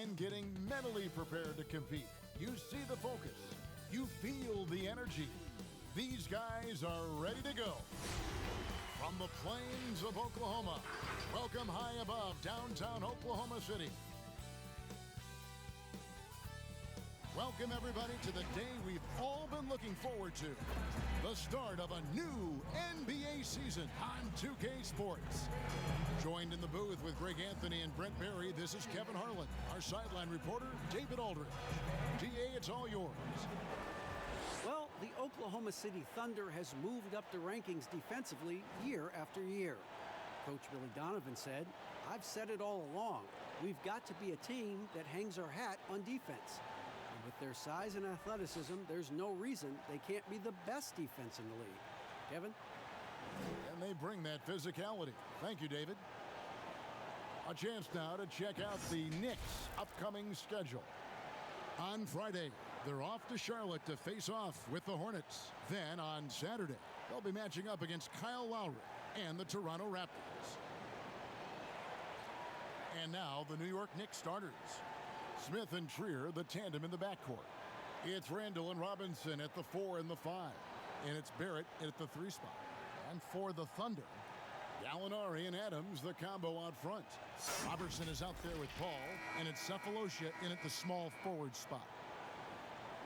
and getting mentally prepared to compete. You see the focus. You feel the energy. These guys are ready to go. From the plains of Oklahoma, welcome high above downtown Oklahoma City. Welcome, everybody, to the day we've all been looking forward to. The start of a new NBA season on 2K Sports. Joined in the booth with Greg Anthony and Brent Barry, this is Kevin Harlan. Our sideline reporter, David Aldridge. DA, it's all yours. Well, the Oklahoma City Thunder has moved up the rankings defensively year after year. Coach Billy Donovan said, "I've said it all along. We've got to be a team that hangs our hat on defense. And with their size and athleticism, there's no reason they can't be the best defense in the league." Kevin? And they bring that physicality. Thank you, David. A chance now to check out the Knicks' upcoming schedule. On Friday, they're off to Charlotte to face off with the Hornets. Then on Saturday, they'll be matching up against Kyle Lowry and the Toronto Raptors. And now the New York Knicks starters. Smith and Trier, the tandem in the backcourt. It's Randall and Robinson at the 4 and the 5. And it's Barrett at the 3 spot. And for the Thunder, Gallinari and Adams, the combo out front. Robertson is out there with Paul, and it's Cephalosha in at the small forward spot.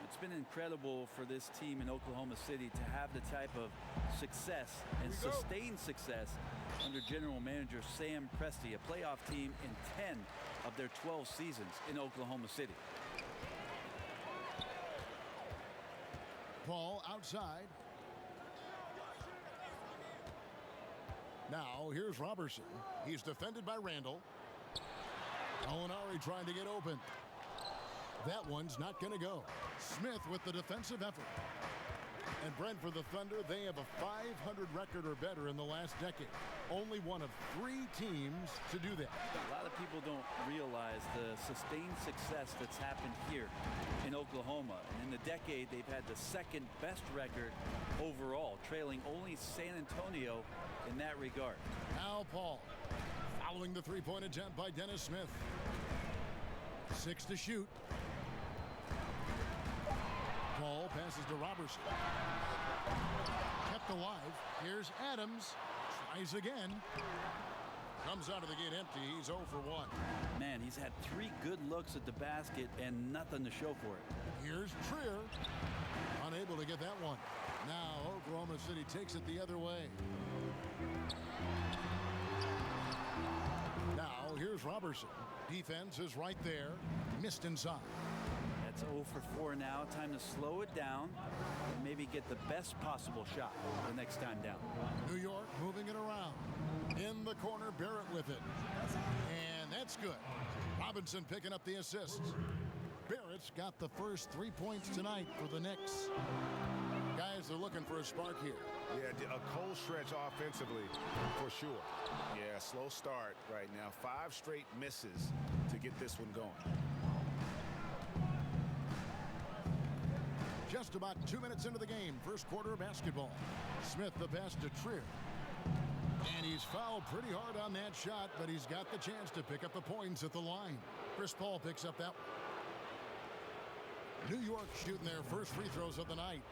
It's been incredible for this team in Oklahoma City to have the type of success and sustained success under general manager Sam Presti, a playoff team in 10 of their 12 seasons in Oklahoma City. Paul outside. Now, here's Robertson. He's defended by Randall. Gallinari trying to get open. That one's not going to go. Smith with the defensive effort. And Brent, for the Thunder, they have a 500 record or better in the last decade. Only one of 3 teams to do that. A lot of people don't realize the sustained success that's happened here in Oklahoma. And in the decade, they've had the second best record overall, trailing only San Antonio in that regard. Now Paul, following the three-point attempt by Dennis Smith. 6 to shoot. Paul passes to Robertson. Kept alive. Here's Adams. Tries again. Comes out of the gate empty. He's 0 for 1. Man, he's had 3 good looks at the basket and nothing to show for it. Here's Trier. Unable to get that one. Now Oklahoma City takes it the other way. Now here's Robertson. Defense is right there. Missed inside. That's 0 for 4 now. Time to slow it down and maybe get the best possible shot the next time down. New York moving it around. In the corner, Barrett with it. And that's good. Robinson picking up the assist. Barrett's got the first 3 points tonight for the Knicks. Guys, they're looking for a spark here. Yeah, a cold stretch offensively for sure. Yeah, slow start right now. 5 straight misses to get this one going. Just about 2 minutes into the game, first quarter of basketball. Smith the pass to Trier. And he's fouled pretty hard on that shot, but he's got the chance to pick up the points at the line. Chris Paul picks up that one. New York shooting their first free throws of the night.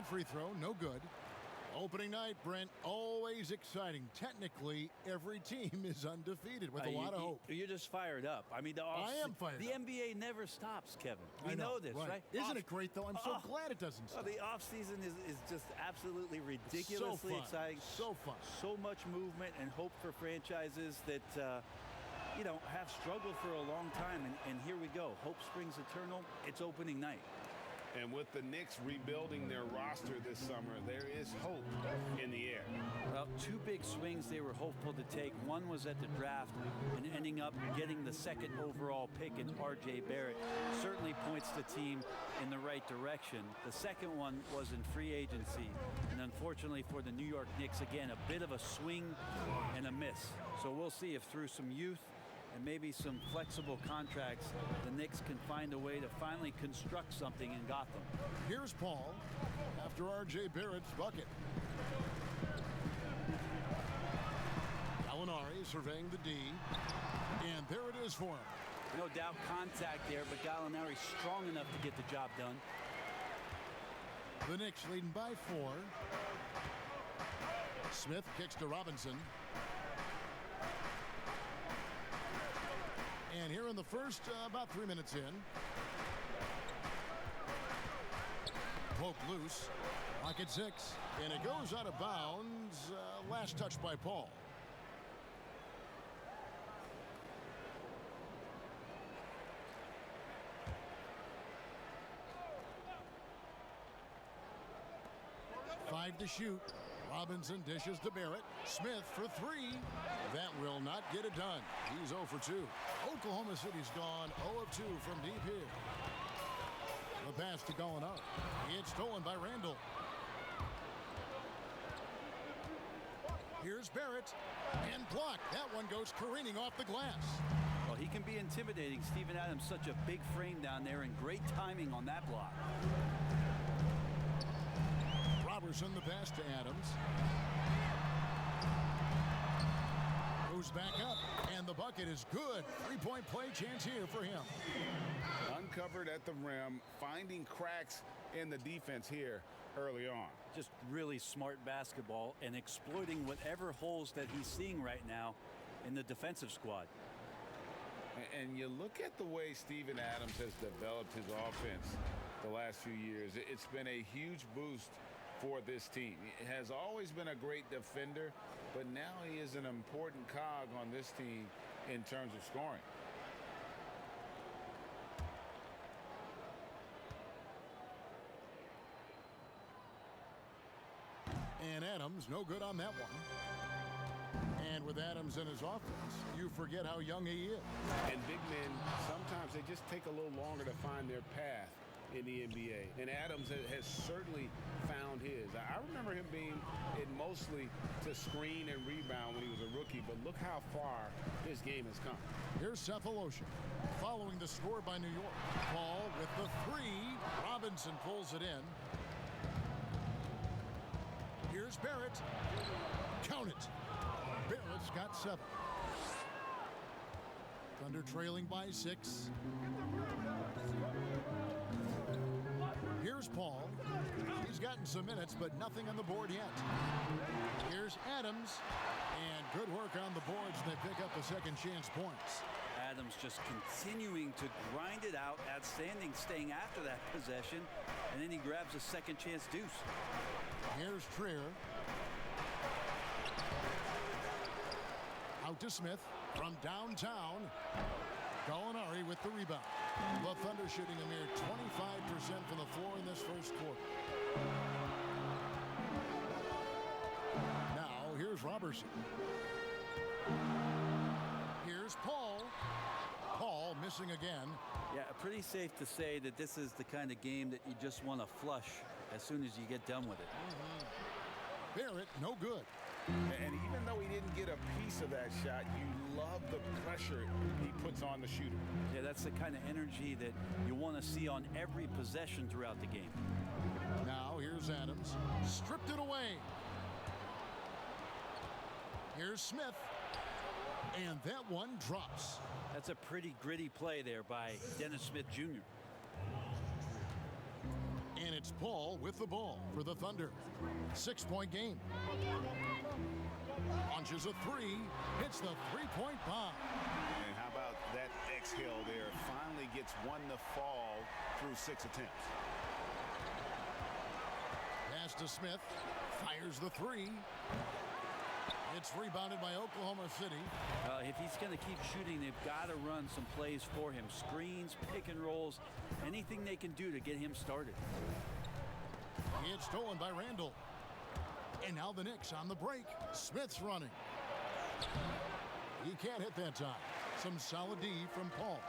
Free throw, no good. Opening night, Brent, always exciting. Technically, every team is undefeated with a lot of hope. You're just fired up. I mean, I am fired the up. NBA never stops, Kevin. We I know this, right? Isn't it great, though? I'm so glad it doesn't stop. The offseason is just absolutely ridiculously exciting. So fun. So much movement and hope for franchises that, have struggled for a long time. And here we go. Hope springs eternal. It's opening night. And with the Knicks rebuilding their roster this summer, there is hope in the air. Well, two big swings they were hopeful to take. One was at the draft and ending up getting the second overall pick in R.J. Barrett. Certainly points the team in the right direction. The second one was in free agency. And unfortunately for the New York Knicks, again, a bit of a swing and a miss. So we'll see if through some youth and maybe some flexible contracts, the Knicks can find a way to finally construct something in Gotham. Here's Paul after R.J. Barrett's bucket. Gallinari surveying the D, and there it is for him. No doubt contact there, but Gallinari strong enough to get the job done. The Knicks leading by 4. Smith kicks to Robinson. And here in the first, about 3 minutes in. Poke loose. Pocket 6. And it goes out of bounds. Last touch by Paul. Five to shoot. Robinson dishes to Barrett. Smith for 3. That will not get it done. He's 0 for 2. Oklahoma City's gone 0 of 2 from deep here. The pass to Gallinari. It's stolen by Randall. Here's Barrett. And blocked. That one goes careening off the glass. Well, he can be intimidating. Steven Adams, such a big frame down there, and great timing on that block. Robertson the pass to Adams. Goes back up, and the bucket is good. 3-point play chance here for him. Uncovered at the rim, finding cracks in the defense here early on. Just really smart basketball and exploiting whatever holes that he's seeing right now in the defensive squad. And you look at the way Steven Adams has developed his offense the last few years. It's been a huge boost for this team. He has always been a great defender, but now he is an important cog on this team in terms of scoring. And Adams no good on that one. And with Adams in his offense, you forget how young he is. And big men, sometimes they just take a little longer to find their path in the NBA. And Adams has certainly found his. I remember him being in mostly to screen and rebound when he was a rookie, but look how far his game has come. Here's Cephalosha following the score by New York. Paul with the 3. Robinson pulls it in. Here's Barrett. Count it. Barrett's got 7. Thunder trailing by 6. Here's Paul. He's gotten some minutes, but nothing on the board yet. Here's Adams. And good work on the boards. They pick up the second chance points. Adams just continuing to grind it out, outstanding, staying after that possession, and then he grabs a second chance deuce. Here's Trier. Out to Smith from downtown. Gallinari with the rebound. The Thunder shooting a mere 25% from the floor in this first quarter. Now, here's Robertson. Here's Paul. Paul missing again. Yeah, pretty safe to say that this is the kind of game that you just want to flush as soon as you get done with it. Barrett, no good. And even though he didn't get a piece of that shot, you love the pressure he puts on the shooter. Yeah, that's the kind of energy that you want to see on every possession throughout the game. Now here's Adams. Stripped it away. Here's Smith. And that one drops. That's a pretty gritty play there by Dennis Smith Jr. And it's Paul with the ball for the Thunder. 6-point game. Launches a 3. Hits the 3-point bomb. And how about that exhale there? Finally gets one to fall through 6 attempts. Pass to Smith. Fires the 3. It's rebounded by Oklahoma City. If he's going to keep shooting, they've got to run some plays for him. Screens, pick and rolls, anything they can do to get him started. It's stolen by Randall. And now the Knicks on the break. Smith's running. He can't hit that time. Some solid D from Paul.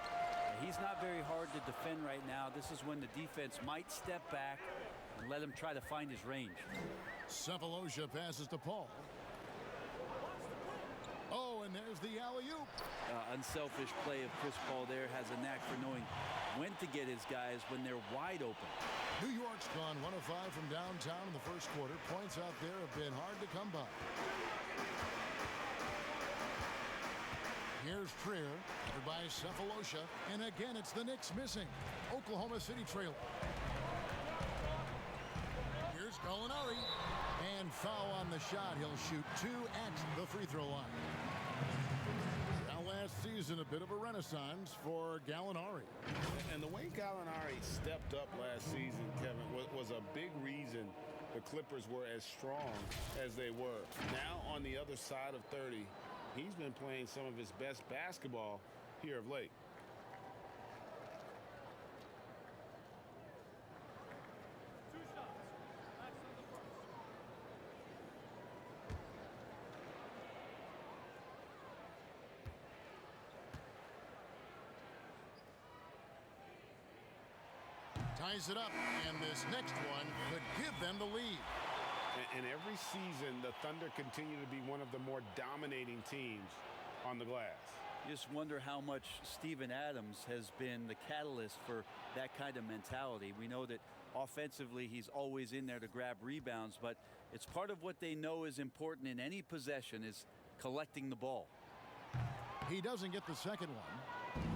He's not very hard to defend right now. This is when the defense might step back and let him try to find his range. Sefolosha passes to Paul. Oh, and there's the alley-oop. Unselfish play of Chris Paul there. Has a knack for knowing when to get his guys when they're wide open. New York's gone 1 of 5 from downtown in the first quarter. Points out there have been hard to come by. Here's Trier, covered by Sefolosha, and again it's the Knicks missing. Oklahoma City trailing. Here's Gallinari, and foul on the shot. He'll shoot 2 at the free throw line. Now last season, a bit of a renaissance for Gallinari. And the way Gallinari stepped up last season, Kevin, was a big reason the Clippers were as strong as they were. Now on the other side of 30, he's been playing some of his best basketball here of late. Ties it up, and this next one could give them the lead. And every season, the Thunder continue to be one of the more dominating teams on the glass. You just wonder how much Steven Adams has been the catalyst for that kind of mentality. We know that offensively he's always in there to grab rebounds, but it's part of what they know is important in any possession is collecting the ball. He doesn't get the second one.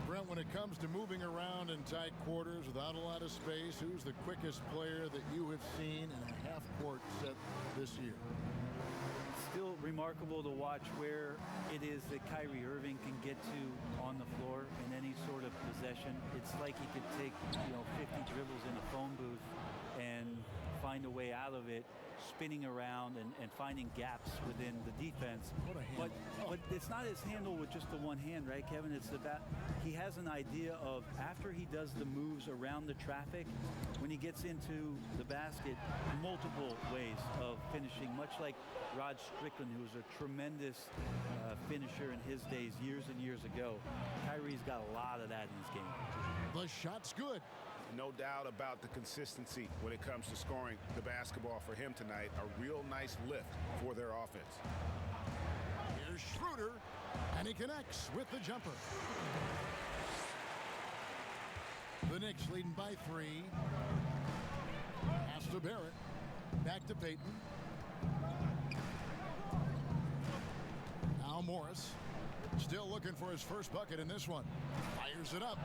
Brent, when it comes to moving around in tight quarters without a lot of space, who's the quickest player that you have seen in a half-court set this year? Still remarkable to watch where it is that Kyrie Irving can get to on the floor in any sort of possession. It's like he could take, 50 dribbles in a phone booth and find a way out of it, spinning around and finding gaps within the defense. What a handle. But it's not his handle with just the one hand, right, Kevin? It's about he has an idea of after he does the moves around the traffic, when he gets into the basket, multiple ways of finishing, much like Rod Strickland, who was a tremendous finisher in his days years and years ago. Kyrie's got a lot of that in his game. The shot's good. No doubt about the consistency when it comes to scoring the basketball for him tonight. A real nice lift for their offense. Here's Schroeder, and he connects with the jumper. The Knicks leading by 3. Pass to Barrett. Back to Payton. Now Morris. Still looking for his first bucket in this one. Fires it up.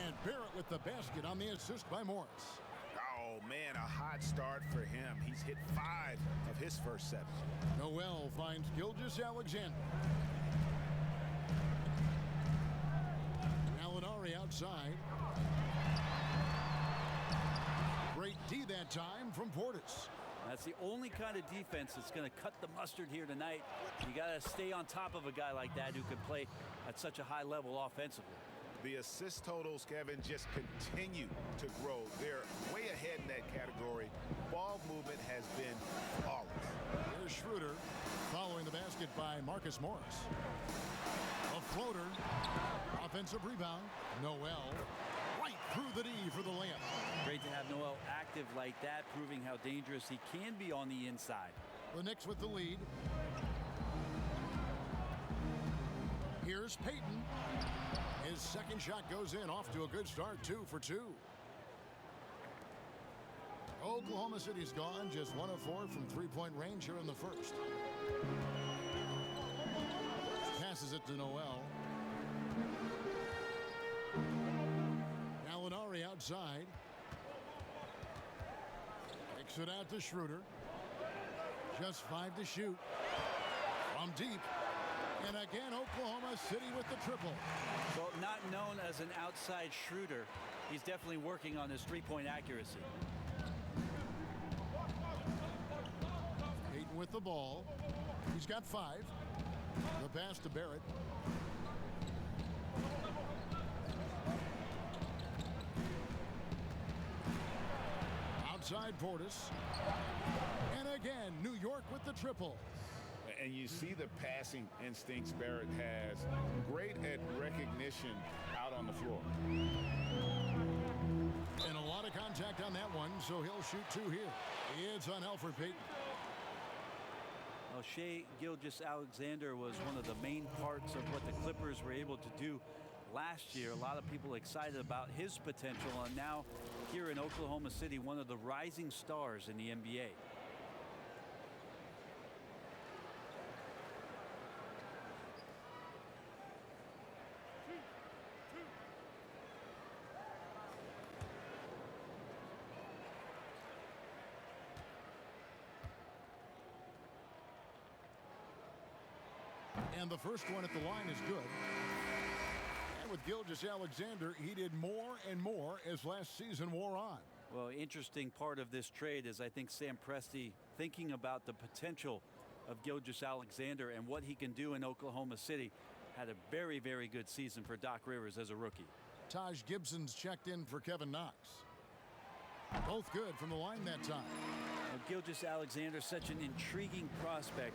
And Barrett with the basket on the assist by Morris. Oh, man, a hot start for him. He's hit 5 of his first 7. Noel finds Gilgeous-Alexander. Gallinari outside. Great D that time from Portis. That's the only kind of defense that's going to cut the mustard here tonight. You got to stay on top of a guy like that who can play at such a high level offensively. The assist totals, Kevin, just continue to grow. They're way ahead in that category. Ball movement has been flawless. Here's Schroeder following the basket by Marcus Morris. A floater. Offensive rebound. Noel right through the D for the layup. Great to have Noel active like that, proving how dangerous he can be on the inside. The Knicks with the lead. Here's Payton. His second shot goes in, off to a good start, 2 for 2. Oklahoma City's gone just 1 of 4 from three-point range here in the first. Passes it to Noel. Gallinari outside. Kicks it out to Schroeder. Just 5 to shoot. From deep. And again, Oklahoma City with the triple. Well, not known as an outside Schroeder, he's definitely working on his three-point accuracy. Payton Payton with the ball. He's got 5. The pass to Barrett. Outside Portis. And again, New York with the triple. And you see the passing instincts Barrett has. Great at recognition out on the floor. And a lot of contact on that one, so he'll shoot 2 here. It's on Elfrid Payton. Well, Shai Gilgeous-Alexander was one of the main parts of what the Clippers were able to do last year. A lot of people excited about his potential, and now here in Oklahoma City, one of the rising stars in the NBA. And the first one at the line is good. And with Gilgeous-Alexander, he did more and more as last season wore on. Well, interesting part of this trade is I think Sam Presti thinking about the potential of Gilgeous-Alexander and what he can do in Oklahoma City. Had a very, very good season for Doc Rivers as a rookie. Taj Gibson's checked in for Kevin Knox. Both good from the line that time. Gilgeous-Alexander, such an intriguing prospect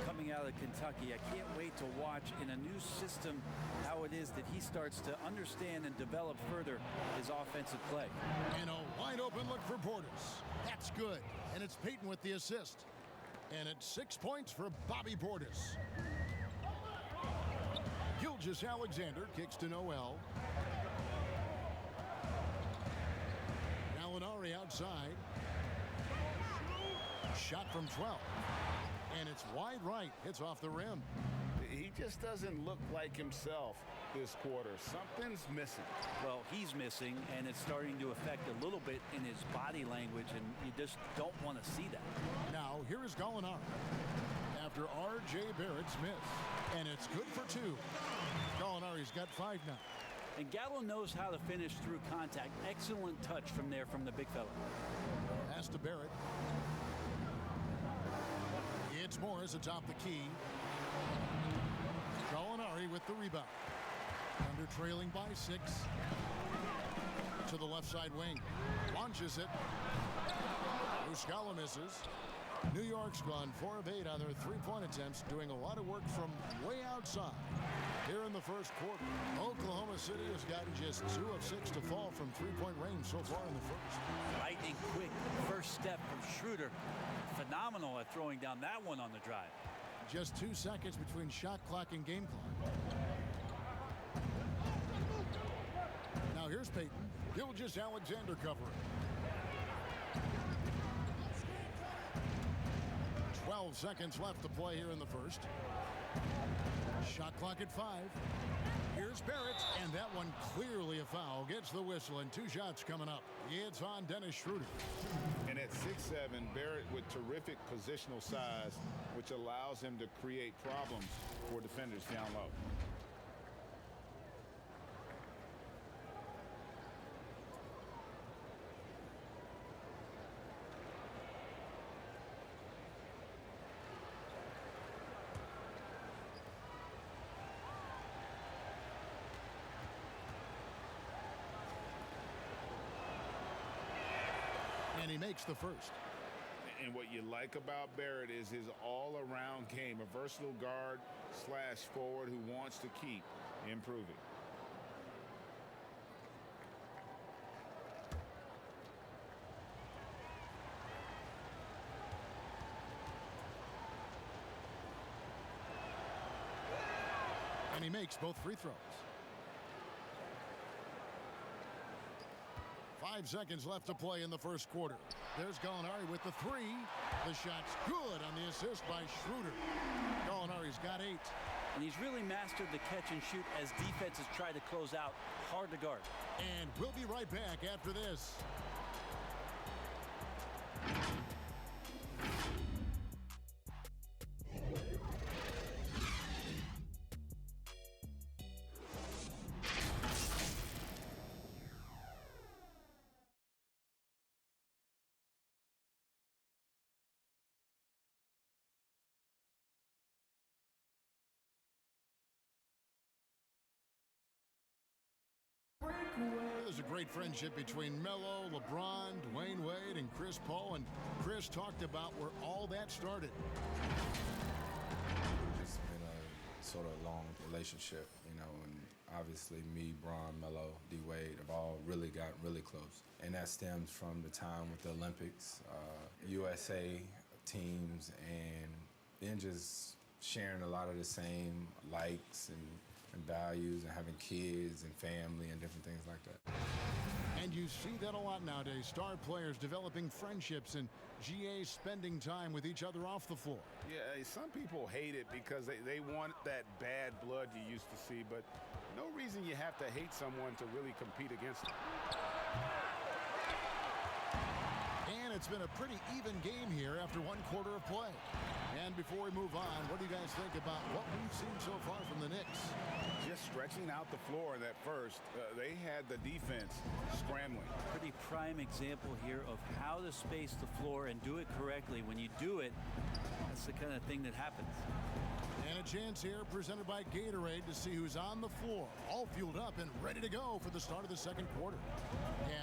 coming out of Kentucky. I can't wait to watch in a new system how it is that he starts to understand and develop further his offensive play. And a wide open look for Portis. That's good. And it's Payton with the assist. And it's 6 points for Bobby Portis. Gilgeous-Alexander kicks to Noel. Gallinari outside. Shot from 12. And it's wide right. Hits off the rim. He just doesn't look like himself this quarter. Something's missing. Well, he's missing, and it's starting to affect a little bit in his body language, and you just don't want to see that. Now, here is Gallinari after R.J. Barrett's miss. And it's good for 2. Gallinari's got 5 now. And Gallo knows how to finish through contact. Excellent touch from there from the big fella. Pass to Barrett. It's Morris atop the key. Gallinari with the rebound. Under trailing by 6. To the left side wing. Launches it. Muscala misses. New York's gone 4 of 8 on their 3-point attempts, doing a lot of work from way outside. Here in the first quarter, Oklahoma City has gotten just 2 of 6 to fall from 3-point range so far in the first. Lightning quick first step from Schroeder. Phenomenal at throwing down that one on the drive. Just 2 seconds between shot clock and game clock. Now here's Payton. Gilgeous-Alexander covering. 12 seconds left to play here in the first. Shot clock at 5. Here's Barrett, and that one clearly a foul. Gets the whistle, and 2 shots coming up. It's on Dennis Schroeder. And at 6'7", Barrett with terrific positional size, which allows him to create problems for defenders down low. And he makes the first. And what you like about Barrett is his all-around game, a versatile guard / forward who wants to keep improving. And he makes both free throws. 5 seconds left to play in the first quarter. There's Gallinari with the 3. The shot's good on the assist by Schroeder. Gallinari's got 8. And he's really mastered the catch and shoot as defenses try to close out. Hard to guard. And we'll be right back after this. There's a great friendship between Melo, LeBron, Dwayne Wade, and Chris Paul. And Chris talked about where all that started. It's been a sort of long relationship, you know, and obviously me, Bron, Melo, D-Wade have all really gotten really close. And that stems from the time with the Olympics, USA teams, and then just sharing a lot of the same likes and values and having kids and family and different things like that. And you see that a lot nowadays. Star players developing friendships and GA spending time with each other off the floor. Yeah, some people hate it because they want that bad blood you used to see, but no reason you have to hate someone to really compete against them. And it's been a pretty even game here after one quarter of play. And before we move on, what do you guys think about what we've seen so far from the Knicks? Just stretching out the floor in that first. They had the defense scrambling. Pretty prime example here of how to space the floor and do it correctly. When you do it, that's the kind of thing that happens. And a chance here presented by Gatorade to see who's on the floor, all fueled up and ready to go for the start of the second quarter.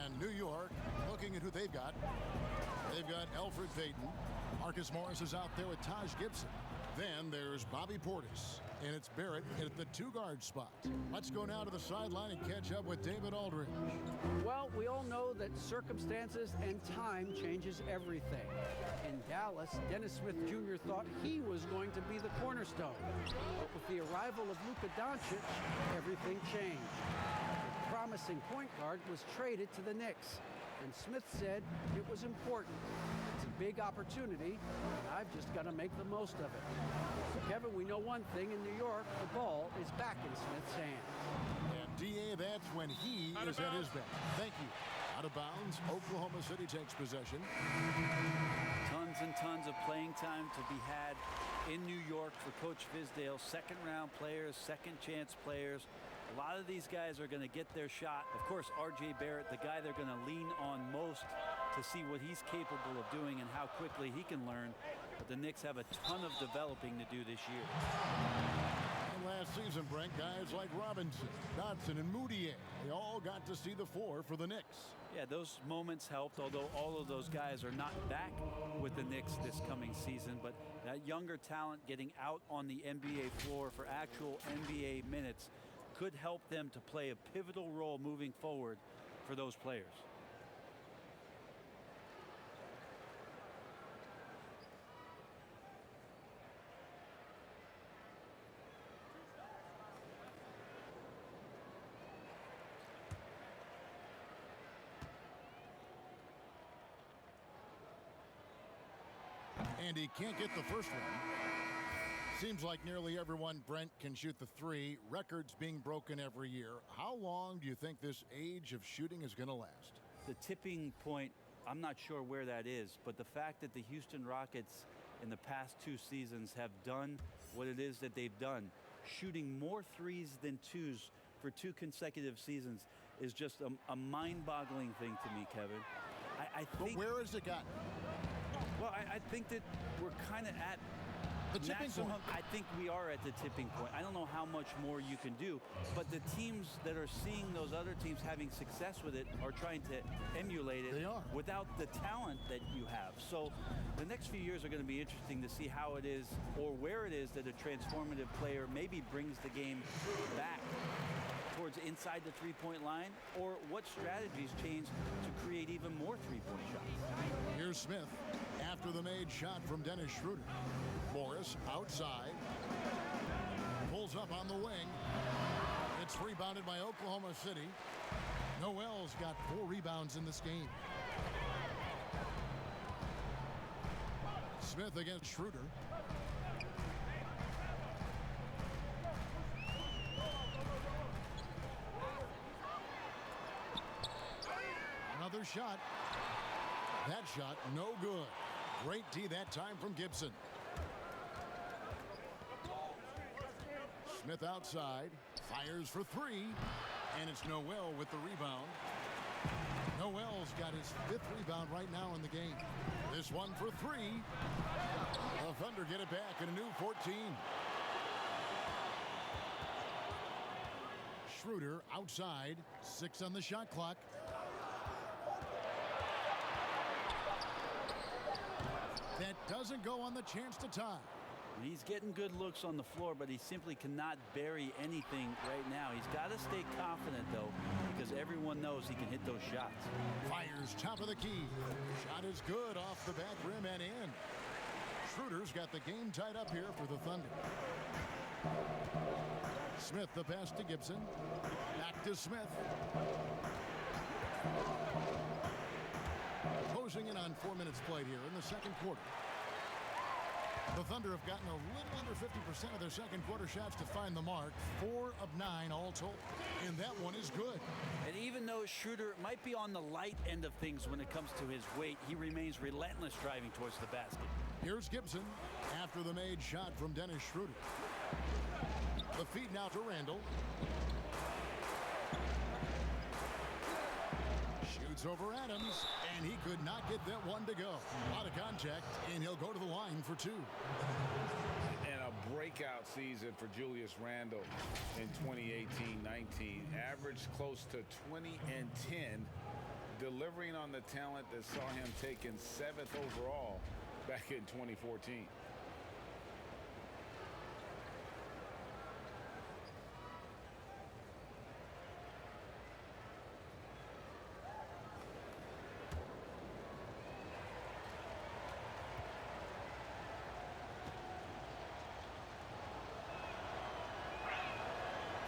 And New York, looking at who they've got. They've got Elfrid Payton. Marcus Morris is out there with Taj Gibson. Then there's Bobby Portis, and it's Barrett at the two-guard spot. Let's go now to the sideline and catch up with David Aldridge. Well, we all know that circumstances and time changes everything. In Dallas, Dennis Smith Jr. thought he was going to be the cornerstone. But with the arrival of Luka Doncic, everything changed. The promising point guard was traded to the Knicks, and Smith said it was important. It's a big opportunity, and I've just got to make the most of it. So, Kevin, we know one thing in New York, the ball is back in Smith's hands. And DA, that's when he is at his best. Thank you. Out of bounds, Oklahoma City takes possession. Tons and tons of playing time to be had in New York for Coach Fizdale. Second-round players, second-chance players. A lot of these guys are going to get their shot. Of course, R.J. Barrett, the guy they're going to lean on most to see what he's capable of doing and how quickly he can learn. But the Knicks have a ton of developing to do this year. And last season, Brent, guys like Robinson, Dotson, and Moutier, they all got to see the floor for the Knicks. Yeah, those moments helped, although all of those guys are not back with the Knicks this coming season. But that younger talent getting out on the NBA floor for actual NBA minutes could help them to play a pivotal role moving forward for those players. And he can't get the first one. Seems like nearly everyone, Brent, can shoot the three. Records being broken every year. How long do you think this age of shooting is going to last? The tipping point, I'm not sure where that is, but the fact that the Houston Rockets in the past two seasons have done what it is that they've done, shooting more threes than twos for two consecutive seasons, is just a mind-boggling thing to me, Kevin. I think. But where has it gotten? Well, I think that we're kind of at the tipping maximum. point. I think we are at the tipping point. I don't know how much more you can do, but the teams that are seeing those other teams having success with it are trying to emulate it. They are. Without the talent that you have. So the next few years are going to be interesting to see how it is or where it is that a transformative player maybe brings the game back towards inside the three-point line, or what strategies change to create even more three-point shots. Here's Smith after the made shot from Dennis Schroeder. Morris outside. Pulls up on the wing. It's rebounded by Oklahoma City. Noel's got 4 rebounds in this game. Smith against Schroeder. Another shot. That shot, no good. Great D that time from Gibson. Smith outside, fires for 3, and it's Noel with the rebound. Noel's got his 5th rebound right now in the game. This one for 3. The Thunder get it back in a new 14. Schroeder outside. 6 on the shot clock. That doesn't go on the chance to tie. He's getting good looks on the floor, but he simply cannot bury anything right now. He's got to stay confident, though, because everyone knows he can hit those shots. Fires top of the key. Shot is good off the back rim and in. Schroeder's got the game tied up here for the Thunder. Smith the pass to Gibson. Back to Smith. Closing in on 4 minutes played here in the second quarter. The Thunder have gotten a little under 50% of their second quarter shots to find the mark. 4 of 9 all told. And that one is good. And even though Schroeder might be on the light end of things when it comes to his weight, he remains relentless driving towards the basket. Here's Gibson after the made shot from Dennis Schroeder. The feed now to Randall. Shoots over Adams, and he could not get that one to go. A lot of contact, and he'll go to the line for 2. And a breakout season for Julius Randle in 2018-19. Averaged close to 20 and 10, delivering on the talent that saw him taken 7th overall back in 2014.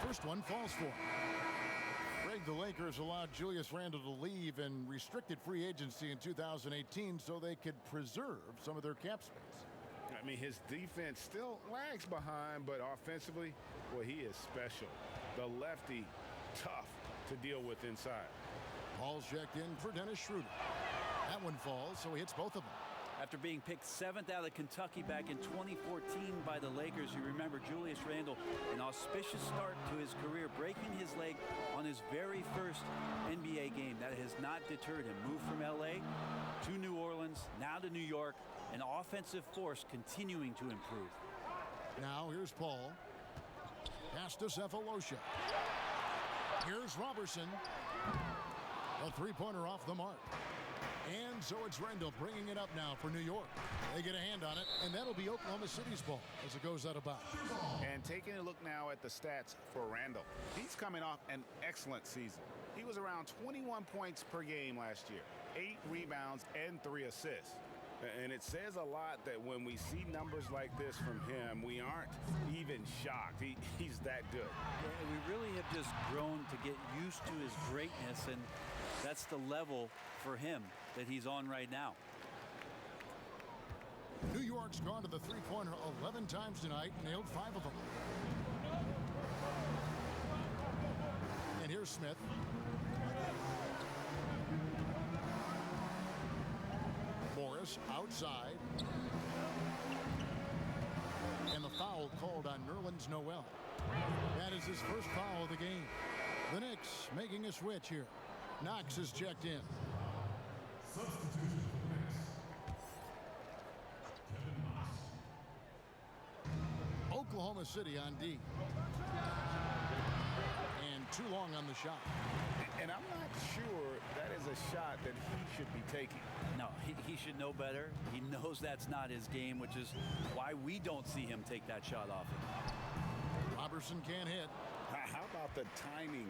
First one falls for him. Greg, the Lakers allowed Julius Randle to leave in restricted free agency in 2018 so they could preserve some of their cap space. I mean, his defense still lags behind, but offensively, well, he is special. The lefty, tough to deal with inside. Ball's checked in for Dennis Schroeder. That one falls, so he hits both of them. After being picked 7th out of Kentucky back in 2014 by the Lakers, you remember Julius Randle, an auspicious start to his career, breaking his leg on his very first NBA game. That has not deterred him. Moved from LA to New Orleans, now to New York, an offensive force continuing to improve. Now here's Paul. Pass to Cephalosha. Here's Robertson. A three-pointer off the mark. And so it's Randle bringing it up now for New York. They get a hand on it, and that'll be Oklahoma City's ball as it goes out of bounds. And taking a look now at the stats for Randle. He's coming off an excellent season. He was around 21 points per game last year, 8 rebounds and 3 assists. And it says a lot that when we see numbers like this from him, we aren't even shocked. He's that good. Yeah, we really have just grown to get used to his greatness, and that's the level for him that he's on right now. New York's gone to the three-pointer 11 times tonight, nailed 5 of them. And here's Smith. Morris outside. And the foul called on Nerlens Noel. That is his first foul of the game. The Knicks making a switch here. Knox is checked in. Oklahoma City on D. And too long on the shot. And I'm not sure that is a shot that he should be taking. No, he should know better. He knows that's not his game, which is why we don't see him take that shot off him. Robertson can't hit. How about the timing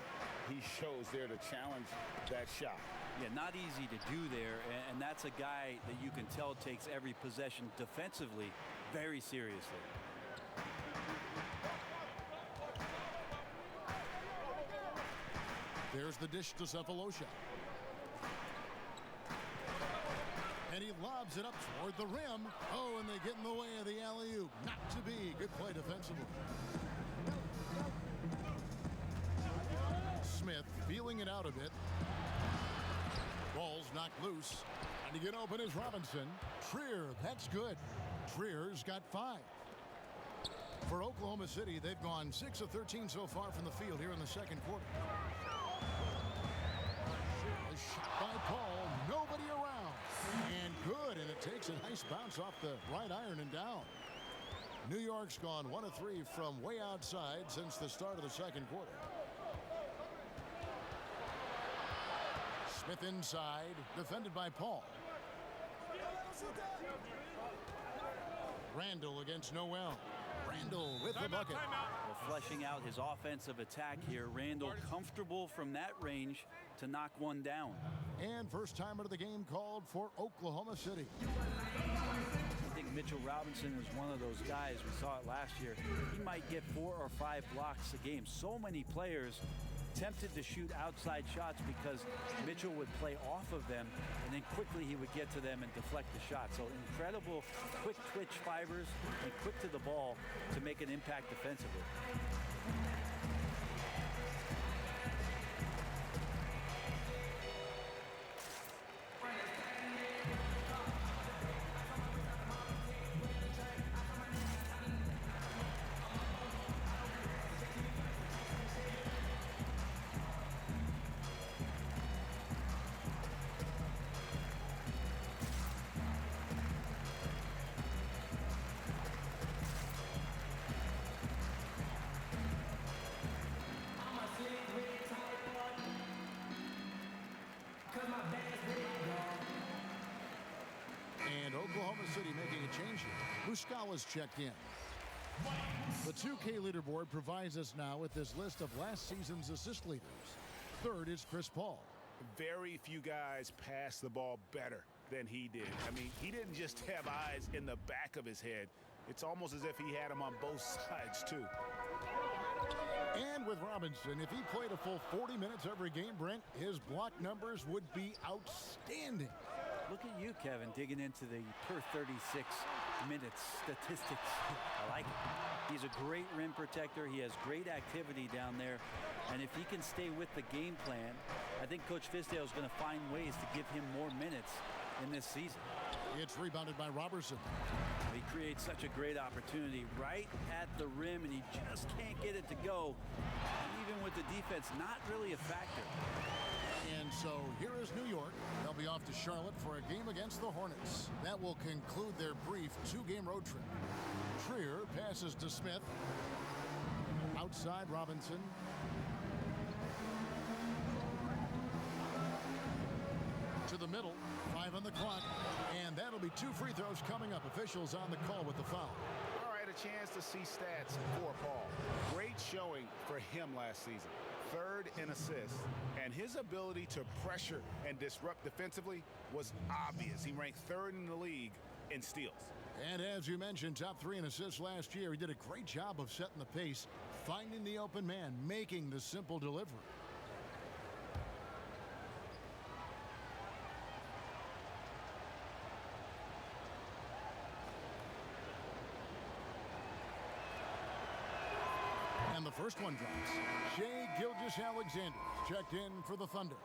he shows there to challenge that shot? Yeah, not easy to do there, and that's a guy that you can tell takes every possession defensively very seriously. There's the dish to Cephalosha. And he lobs it up toward the rim. Oh, and they get in the way of the alley-oop. Not to be. Good play defensively. Smith feeling it out a bit. Ball's knocked loose. And to get open is Robinson. Trier, that's good. Trier's got 5. For Oklahoma City, they've gone 6 of 13 so far from the field here in the second quarter. A shot by Paul, nobody around. And good, and it takes a nice bounce off the right iron and down. New York's gone 1 of 3 from way outside since the start of the second quarter. Smith inside, defended by Paul. Randall against Noel. Randall with the bucket. Well, fleshing out his offensive attack here. Randall comfortable from that range to knock one down. And first timer of the game called for Oklahoma City. I think Mitchell Robinson is one of those guys. We saw it last year. He might get 4 or 5 blocks a game. So many players tempted to shoot outside shots because Mitchell would play off of them, and then quickly he would get to them and deflect the shot. So incredible quick twitch fibers and quick to the ball to make an impact defensively. And Oklahoma City making a change here. Muscala's checked in. The 2K leaderboard provides us now with this list of last season's assist leaders. Third is Chris Paul. Very few guys pass the ball better than he did. I mean, he didn't just have eyes in the back of his head. It's almost as if he had them on both sides, too. And with Robinson, if he played a full 40 minutes every game, Brent, his block numbers would be outstanding. Look at you, Kevin, digging into the per 36 minutes statistics. I like it. He's a great rim protector. He has great activity down there. And if he can stay with the game plan, I think Coach Fizdale is going to find ways to give him more minutes in this season. It's rebounded by Robertson. He creates such a great opportunity right at the rim, and he just can't get it to go. Even with the defense, not really a factor. And so here is New York. They'll be off to Charlotte for a game against the Hornets. That will conclude their brief 2-game road trip. Trier passes to Smith. Outside Robinson. To the middle, 5 on the clock, and that'll be 2 free throws coming up. Officials on the call with the foul. All right, a chance to see stats for Paul. Great showing for him last season. 3rd in assists, and his ability to pressure and disrupt defensively was obvious. He ranked 3rd in the league in steals. And as you mentioned, top 3 in assists last year. He did a great job of setting the pace, finding the open man, making the simple delivery. And the first one drops. Shai Gilgeous-Alexander checked in for the Thunder.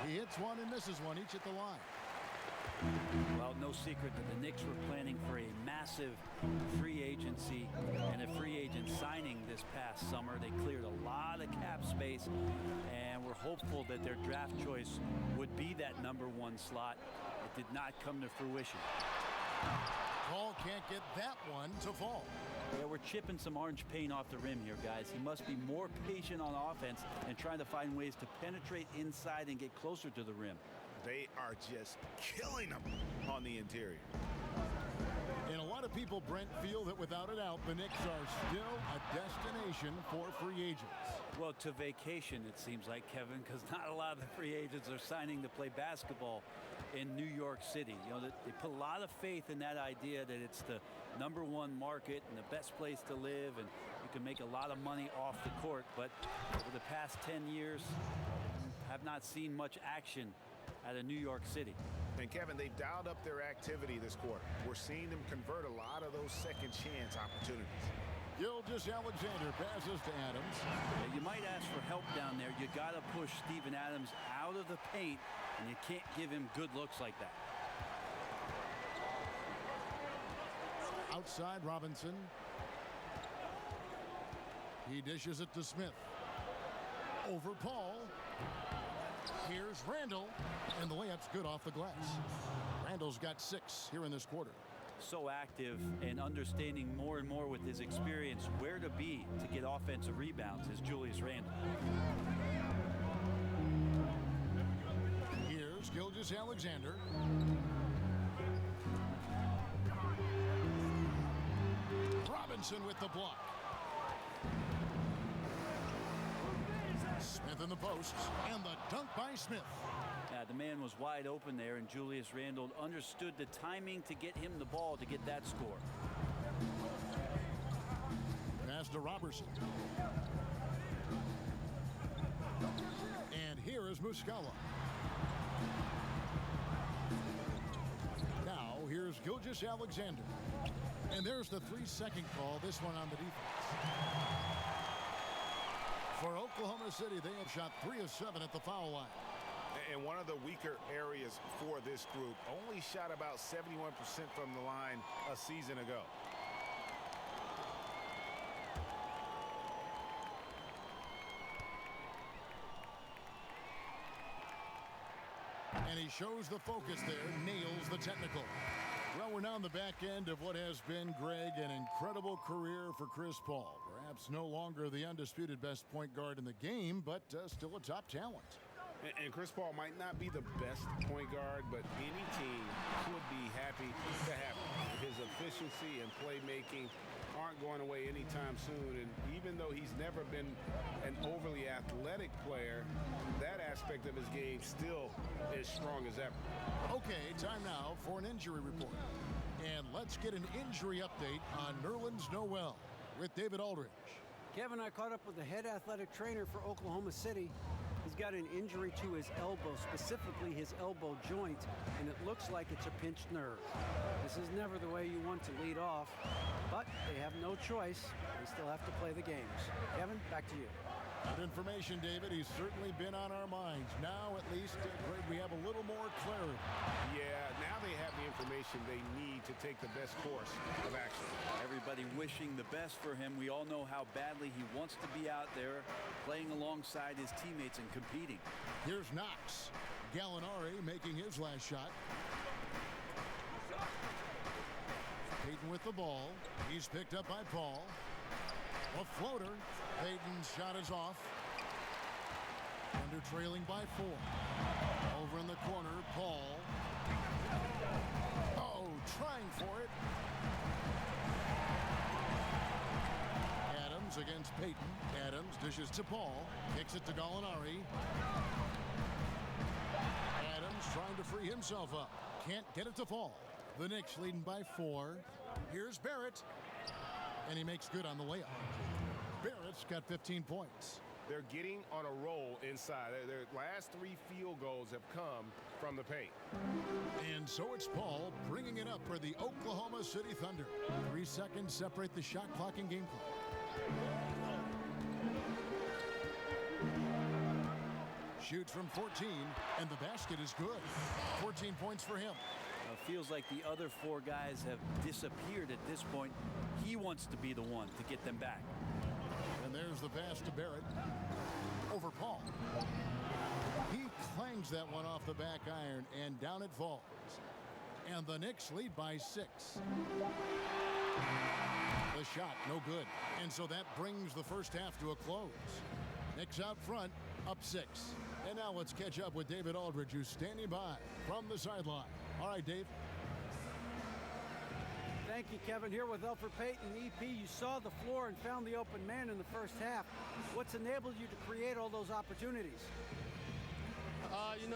He hits one and misses one, each at the line. Well, no secret that the Knicks were planning for a massive free agency and a free agent signing this past summer. They cleared a lot of cap space, and we're hopeful that their draft choice would be that #1 slot. It did not come to fruition. Paul can't get that one to fall. Yeah, we're chipping some orange paint off the rim here, guys. He must be more patient on offense and trying to find ways to penetrate inside and get closer to the rim. They are just killing them on the interior. And a lot of people, Brent, feel that without a doubt, the Knicks are still a destination for free agents. Well, to vacation, it seems like, Kevin, because not a lot of the free agents are signing to play basketball in New York City. You know, they put a lot of faith in that idea that it's the #1 market and the best place to live, and you can make a lot of money off the court. But over the past 10 years, have not seen much action out of New York City. And Kevin, they've dialed up their activity this quarter. We're seeing them convert a lot of those second chance opportunities. Gilgeous-Alexander passes to Adams. Yeah, you might ask for help down there. You got to push Steven Adams out of the paint, and you can't give him good looks like that. Outside Robinson. He dishes it to Smith. Over Paul. Here's Randall. And the layup's good off the glass. Randall's got 6 here in this quarter. So active and understanding more and more with his experience where to be to get offensive rebounds is Julius Randle. Here's Gilgeous-Alexander. Robinson with the block. Smith in the post, and the dunk by Smith. The man was wide open there, and Julius Randle understood the timing to get him the ball to get that score. Pass to Robertson. And here is Muscala. Now, here's Gilgeous-Alexander. And there's the 3-second call, this one on the defense. For Oklahoma City, they have shot 3 of 7 at the foul line. And one of the weaker areas for this group, only shot about 71% from the line a season ago. And he shows the focus there, nails the technical. Well, we're now on the back end of what has been, Greg, an incredible career for Chris Paul. Perhaps no longer the undisputed best point guard in the game, but still a top talent. And Chris Paul might not be the best point guard, but any team would be happy to have him. His efficiency and playmaking aren't going away anytime soon. And even though he's never been an overly athletic player, that aspect of his game still is strong as ever. Okay, time now for an injury report. And let's get an injury update on Nerlens Noel with David Aldridge. Kevin, I caught up with the head athletic trainer for Oklahoma City. He's got an injury to his elbow, specifically his elbow joint, and it looks like it's a pinched nerve. This is never the way you want to lead off, but they have no choice. They still have to play the games. Kevin, back to you. Good information, David. He's certainly been on our minds. Now, at least, Greg, we have a little more clarity. Yeah, now they have the information they need to take the best course of action. Everybody wishing the best for him. We all know how badly he wants to be out there playing alongside his teammates and competing. Here's Knox. Gallinari making his last shot. Payton with the ball. He's picked up by Paul. A floater. Payton's shot is off. Under trailing by 4. Over in the corner, Paul. Oh, trying for it. Adams against Payton. Adams dishes to Paul. Kicks it to Gallinari. Adams trying to free himself up. Can't get it to fall. The Knicks leading by 4. Here's Barrett. And he makes good on the layup. Barrett's got 15 points. They're getting on a roll inside. Their last 3 field goals have come from the paint. And so it's Paul bringing it up for the Oklahoma City Thunder. 3 seconds separate the shot clock and game clock. Shoots from 14, and the basket is good. 14 points for him. Feels like the other 4 guys have disappeared at this point. He wants to be the one to get them back. And there's the pass to Barrett. Over Paul. He clangs that one off the back iron, and down it falls. And the Knicks lead by 6. The shot, no good. And so that brings the first half to a close. Knicks out front, up 6. And now let's catch up with David Aldridge, who's standing by from the sideline. All right, Dave. Thank you, Kevin. Here with Elfrid Payton. EP, you saw the floor and found the open man in the first half. What's enabled you to create all those opportunities?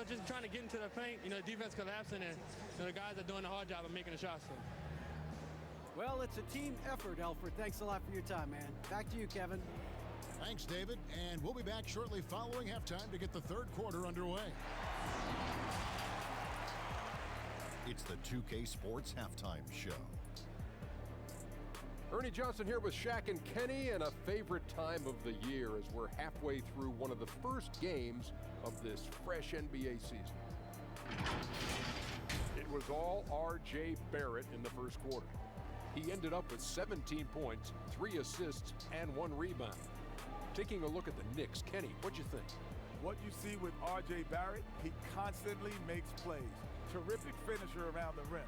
Just trying to get into the paint. Defense collapsing, and the guys are doing a hard job of making the shots. So. Well, it's a team effort, Elfrid. Thanks a lot for your time, man. Back to you, Kevin. Thanks, David. And we'll be back shortly following halftime to get the third quarter underway. It's the 2K Sports Halftime Show. Ernie Johnson here with Shaq and Kenny, and a favorite time of the year as we're halfway through one of the first games of this fresh NBA season. It was all R.J. Barrett in the first quarter. He ended up with 17 points, 3 assists, and 1 rebound. Taking a look at the Knicks, Kenny, what'd you think? What you see with R.J. Barrett, he constantly makes plays. Terrific finisher around the rim.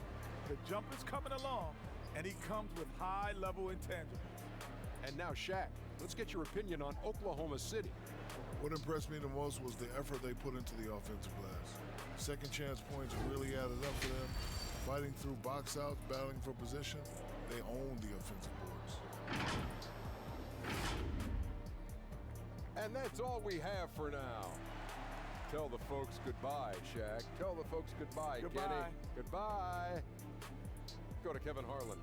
The jumper's coming along, and he comes with high-level intangibles. And now, Shaq, let's get your opinion on Oklahoma City. What impressed me the most was the effort they put into the offensive glass. Second chance points really added up for them. Fighting through box outs, battling for position, they owned the offensive boards. And that's all we have for now. Tell the folks goodbye, Shaq. Tell the folks goodbye, Goodbye. Kenny. Goodbye. Go to Kevin Harlan.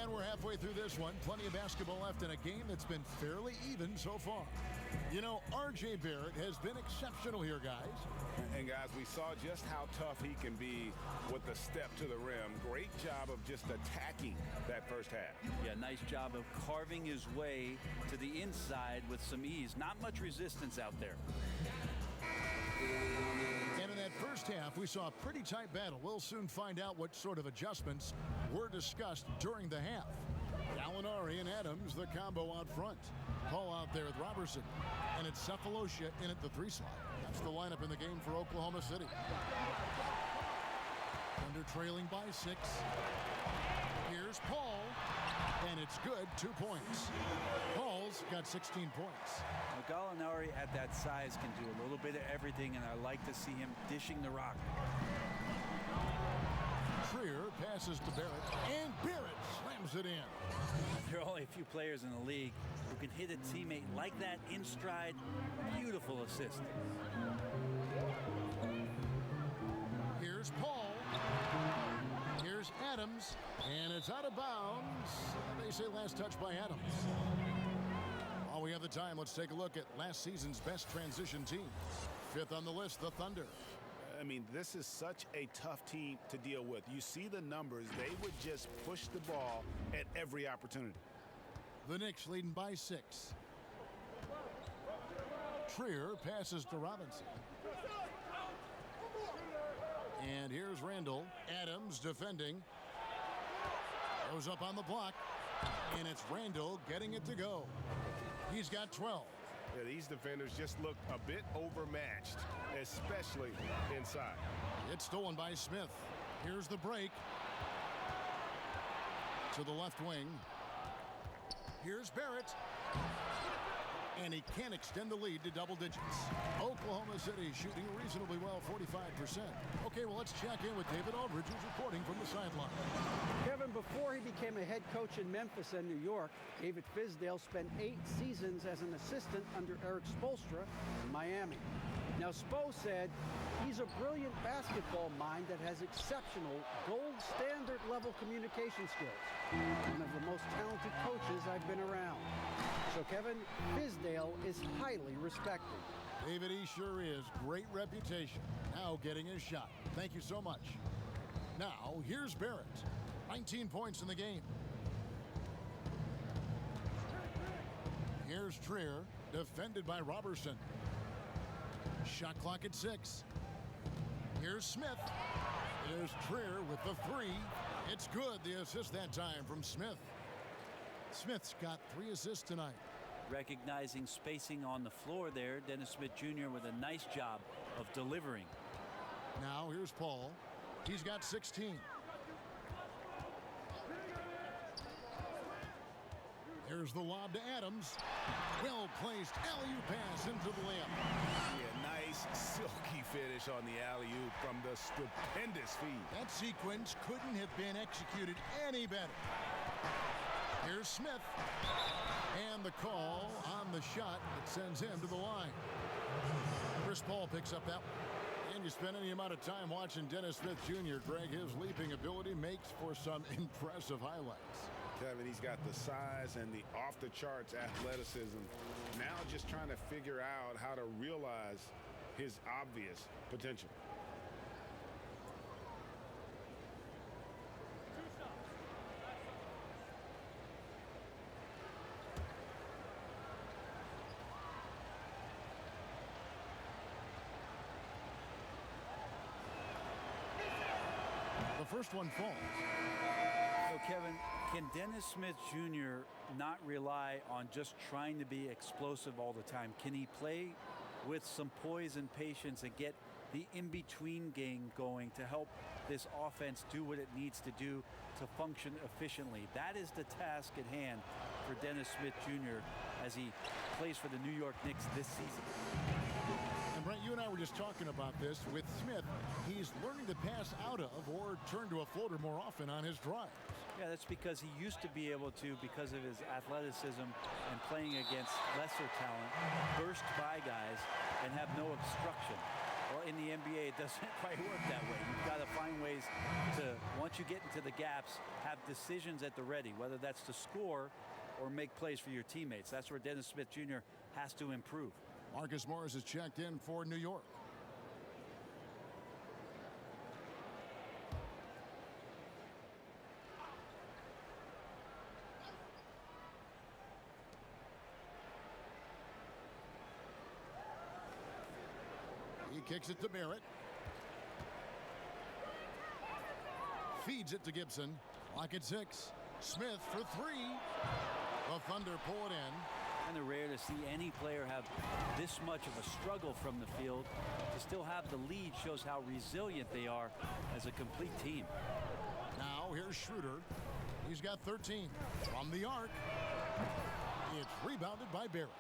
And we're halfway through this one. Plenty of basketball left in a game that's been fairly even so far. You know, R.J. Barrett has been exceptional here, guys. And guys, we saw just how tough he can be with the step to the rim. Great job of just attacking that first half. Yeah, nice job of carving his way to the inside with some ease. Not much resistance out there. And in that first half, we saw a pretty tight battle. We'll soon find out what sort of adjustments were discussed during the half. Gallinari and Adams, the combo out front. Paul out there with Robertson. And it's Cephalosha in at the 3 slot. That's the lineup in the game for Oklahoma City. Thunder trailing by 6. Here's Paul. And it's good. 2 points. Paul's got 16 points. Now, Gallinari at that size can do a little bit of everything, and I like to see him dishing the rock. Trier passes to Barrett, and Barrett slams it in. There are only a few players in the league who can hit a teammate like that in stride. Beautiful assist. Here's Paul. Here's Adams, and it's out of bounds. They say last touch by Adams. While we have the time, let's take a look at last season's best transition team. 5th on the list, the Thunder. I mean, this is such a tough team to deal with. You see the numbers. They would just push the ball at every opportunity. The Knicks leading by 6. Trier passes to Robinson. And here's Randall. Adams defending. Goes up on the block. And it's Randall getting it to go. He's got 12. Yeah, these defenders just look a bit overmatched, especially inside. It's stolen by Smith. Here's the break. To the left wing. Here's Barrett. And he can't extend the lead to double digits. Oklahoma City shooting reasonably well, 45%. Okay, well, let's check in with David Aldridge, who's reporting from the sideline. Kevin, before he became a head coach in Memphis and New York, David Fizdale spent 8 seasons as an assistant under Eric Spoelstra in Miami. Now, Spo said he's a brilliant basketball mind that has exceptional gold standard level communication skills. One of the most talented coaches I've been around. So, Kevin, Fizdale is highly respected. David, he sure is. Great reputation. Now getting his shot. Thank you so much. Now, here's Barrett. 19 points in the game. Here's Trier, defended by Robertson. Shot clock at 6. Here's Smith. Here's Trier with the 3. It's good. The assist that time from Smith. Smith's got 3 assists tonight. Recognizing spacing on the floor there, Dennis Smith Jr. with a nice job of delivering. Now here's Paul. He's got 16. Here's the lob to Adams. Well-placed alley-oop pass into the layup. Yeah, nice silky finish on the alley-oop from the stupendous feed. That sequence couldn't have been executed any better. Here's Smith. And the call on the shot that sends him to the line. Chris Paul picks up that one. And you spend any amount of time watching Dennis Smith Jr., Greg, his leaping ability makes for some impressive highlights. Kevin, he's got the size and the off-the-charts athleticism. Now just trying to figure out how to realize his obvious potential. first one falls. So, Kevin, can Dennis Smith Jr. not rely on just trying to be explosive all the time? Can he play with some poise and patience and get the in-between game going to help this offense do what it needs to do to function efficiently? That is the task at hand for Dennis Smith Jr. as he plays for the New York Knicks this season. And Brent, you and I were just talking about this. With Smith, he's learning to pass out of or turn to a floater more often on his drives. Yeah, that's because he used to be able to, because of his athleticism and playing against lesser talent, burst by guys and have no obstruction. Well, in the NBA, it doesn't quite work that way. You've got to find ways to, once you get into the gaps, have decisions at the ready, whether that's to score or make plays for your teammates. That's where Dennis Smith Jr. has to improve. Marcus Morris is checked in for New York. He kicks it to Barrett. Feeds it to Gibson. Clock at 6. Smith for 3. The Thunder pull it in. Kind of rare to see any player have this much of a struggle from the field. To still have the lead shows how resilient they are as a complete team. Now here's Schroeder. He's got 13 from the arc. It's rebounded by Barrett.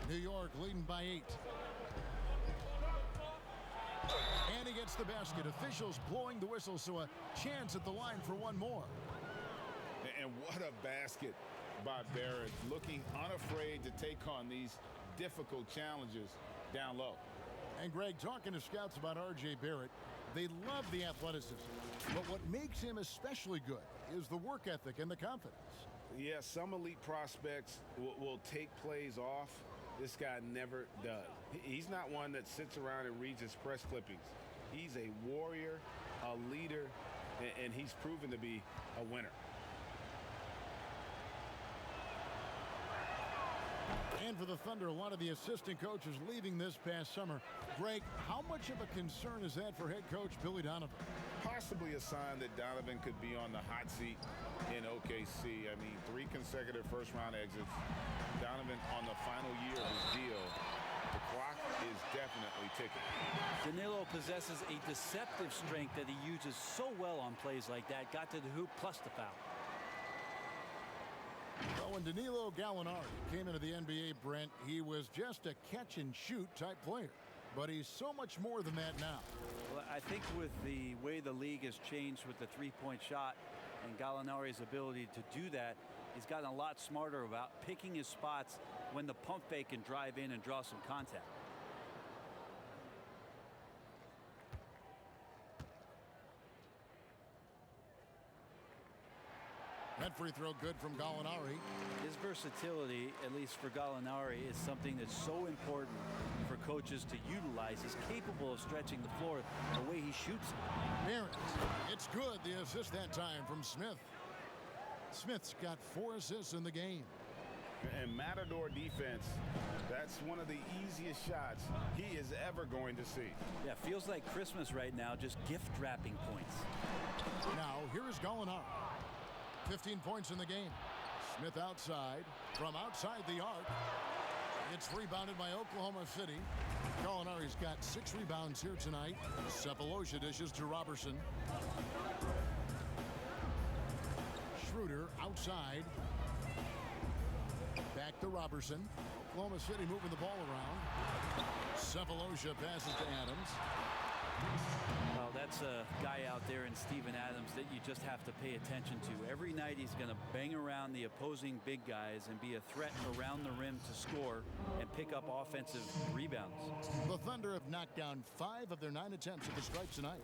New York leading by 8. And he gets the basket. Officials blowing the whistle, so a chance at the line for one more. And what a basket by Barrett, looking unafraid to take on these difficult challenges down low. And Greg, talking to scouts about R.J. Barrett, they love the athleticism. But what makes him especially good is the work ethic and the confidence. Yeah, some elite prospects will take plays off. This guy never does. He's not one that sits around and reads his press clippings. He's a warrior, a leader, and he's proven to be a winner. And for the Thunder, a lot of the assistant coaches leaving this past summer. Greg, how much of a concern is that for head coach Billy Donovan? Possibly a sign that Donovan could be on the hot seat in OKC. I mean, 3 consecutive first-round exits. Donovan on the final year of his deal. The clock is definitely ticking. Danilo possesses a deceptive strength that he uses so well on plays like that. Got to the hoop plus the foul. Well, when Danilo Gallinari came into the NBA, Brent, he was just a catch-and-shoot type player. But he's so much more than that now. Well, I think with the way the league has changed with the three-point shot and Gallinari's ability to do that, he's gotten a lot smarter about picking his spots when the pump fake can drive in and draw some contact. That free throw good from Gallinari. His versatility, at least for Gallinari, is something that's so important for coaches to utilize. He's capable of stretching the floor the way he shoots it. Barrett, it's good. The assist that time from Smith. Smith's got 4 assists in the game. And Matador defense, that's one of the easiest shots he is ever going to see. Yeah, feels like Christmas right now, just gift wrapping points. Now, here is Gallinari. 15 points in the game. Smith outside, from outside the arc. It's rebounded by Oklahoma City. Gallinari's got 6 rebounds here tonight. Sefolosha dishes to Robertson. Schroeder outside. Back to Robertson. Oklahoma City moving the ball around. Sefolosha passes to Adams. Well, that's a guy out there in Steven Adams that you just have to pay attention to. Every night he's going to bang around the opposing big guys and be a threat around the rim to score and pick up offensive rebounds. The Thunder have knocked down 5 of their 9 attempts at the strike tonight.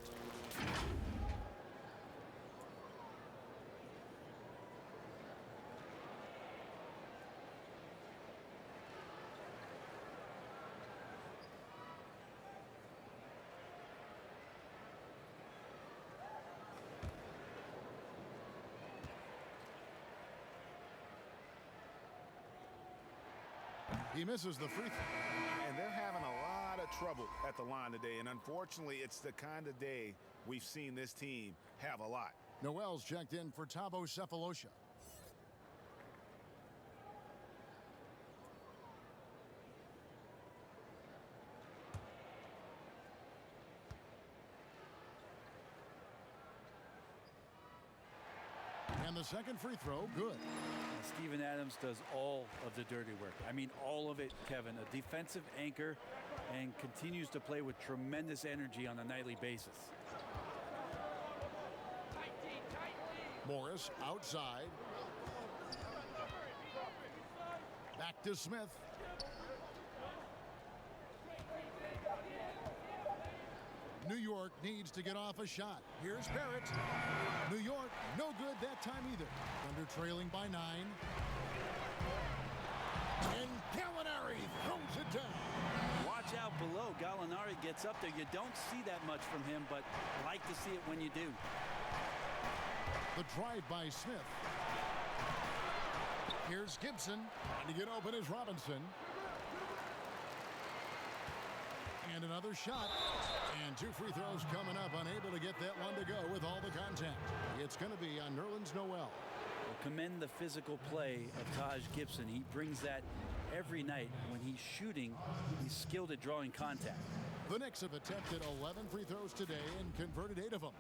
He misses the free throw. And they're having a lot of trouble at the line today. And unfortunately, it's the kind of day we've seen this team have a lot. Noel's checked in for Thabo Sefolosha. And the second free throw, good. Steven Adams does all of the dirty work. I mean, all of it, Kevin. A defensive anchor and continues to play with tremendous energy on a nightly basis. Morris outside. Back to Smith. New York needs to get off a shot. Here's Barrett. New York, no good that time either. Thunder trailing by 9. And Gallinari throws it down. Watch out below. Gallinari gets up there. You don't see that much from him, but like to see it when you do. The drive by Smith. Here's Gibson. And to get open is Robinson. And another shot. And 2 free throws coming up. Unable to get that one to go with all the contact. It's going to be on Nerlens Noel. Well, commend the physical play of Taj Gibson. He brings that every night. When he's shooting, he's skilled at drawing contact. The Knicks have attempted 11 free throws today and converted 8 of them.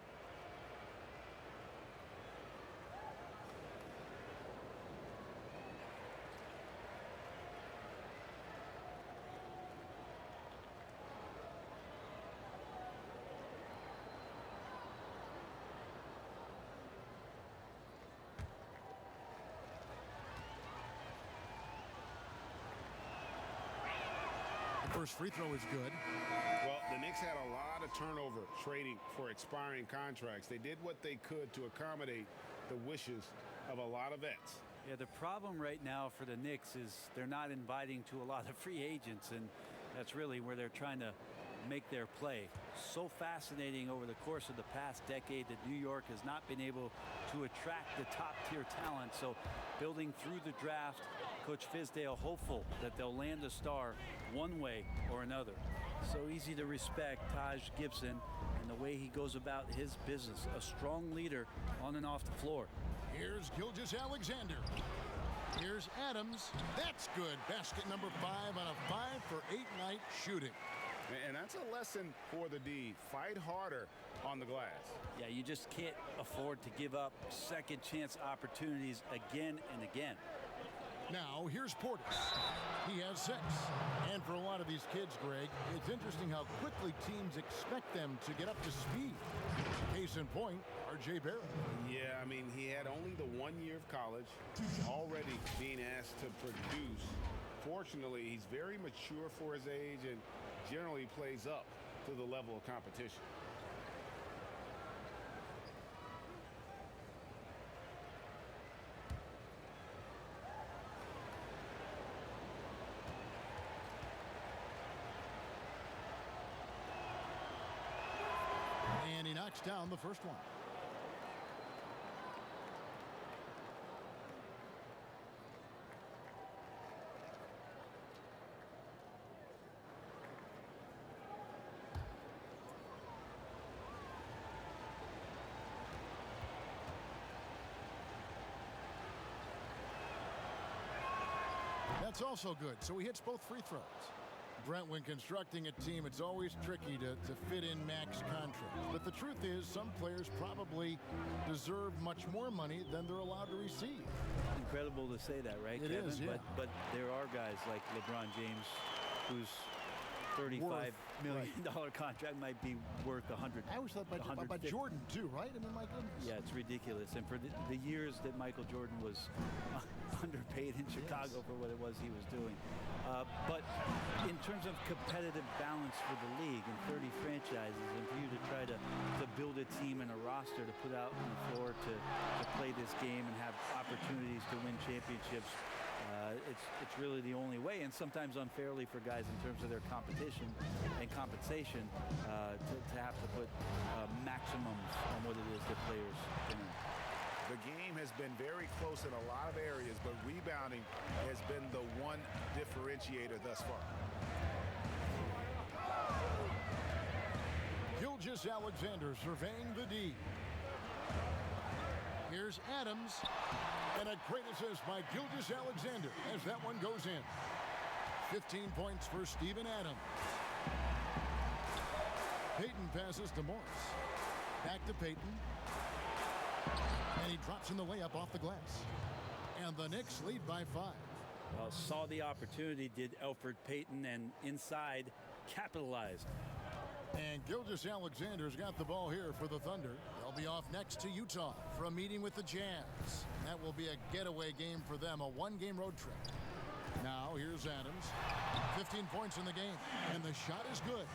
First free throw is good. Well, the Knicks had a lot of turnover trading for expiring contracts. They did what they could to accommodate the wishes of a lot of vets. Yeah, the problem right now for the Knicks is they're not inviting to a lot of free agents, and that's really where they're trying to make their play. So fascinating over the course of the past decade that New York has not been able to attract the top-tier talent. So building through the draft, Coach Fizdale hopeful that they'll land a star one way or another. So easy to respect Taj Gibson and the way he goes about his business. A strong leader on and off the floor. Here's Gilgeous-Alexander. Here's Adams. That's good. Basket number 5 on a 5-for-8 night shooting. And that's a lesson for the D. Fight harder on the glass. Yeah, you just can't afford to give up second chance opportunities again and again. Now, here's Portis. He has 6. And for a lot of these kids, Greg, it's interesting how quickly teams expect them to get up to speed. Case in point, R.J. Barrett. Yeah, I mean, he had only the 1 year of college, already being asked to produce. Fortunately, he's very mature for his age and generally plays up to the level of competition. And he knocks down the first one. That's also good. So he hits both free throws. Brent, when constructing a team, it's always tricky to fit in max contracts. But the truth is, some players probably deserve much more money than they're allowed to receive. Incredible to say that, right, It Kevin? is, yeah. But there are guys like LeBron James whose $35 million contract might be worth 100. I always thought about Jordan too, right? I mean, my goodness. Yeah, it's ridiculous. And for the years that Michael Jordan was underpaid in Chicago for what it was he was doing. But in terms of competitive balance for the league and 30 franchises, and for you to try to build a team and a roster to put out on the floor to play this game and have opportunities to win championships, it's really the only way, and sometimes unfairly for guys in terms of their competition and compensation to have to put maximums on what it is that players can earn. The game has been very close in a lot of areas, but rebounding has been the one differentiator thus far. Gilgeous-Alexander surveying the D. Here's Adams. And a great assist by Gilgeous-Alexander as that one goes in. 15 points for Steven Adams. Payton passes to Morris. Back to Payton. And he drops in the layup off the glass. And the Knicks lead by 5. Well, saw the opportunity, did Elfrid Payton, and inside capitalized. And Gilgeous-Alexander's got the ball here for the Thunder. They'll be off next to Utah for a meeting with the Jazz. That will be a getaway game for them, a one-game road trip. Now, here's Adams. 15 points in the game, and the shot is good.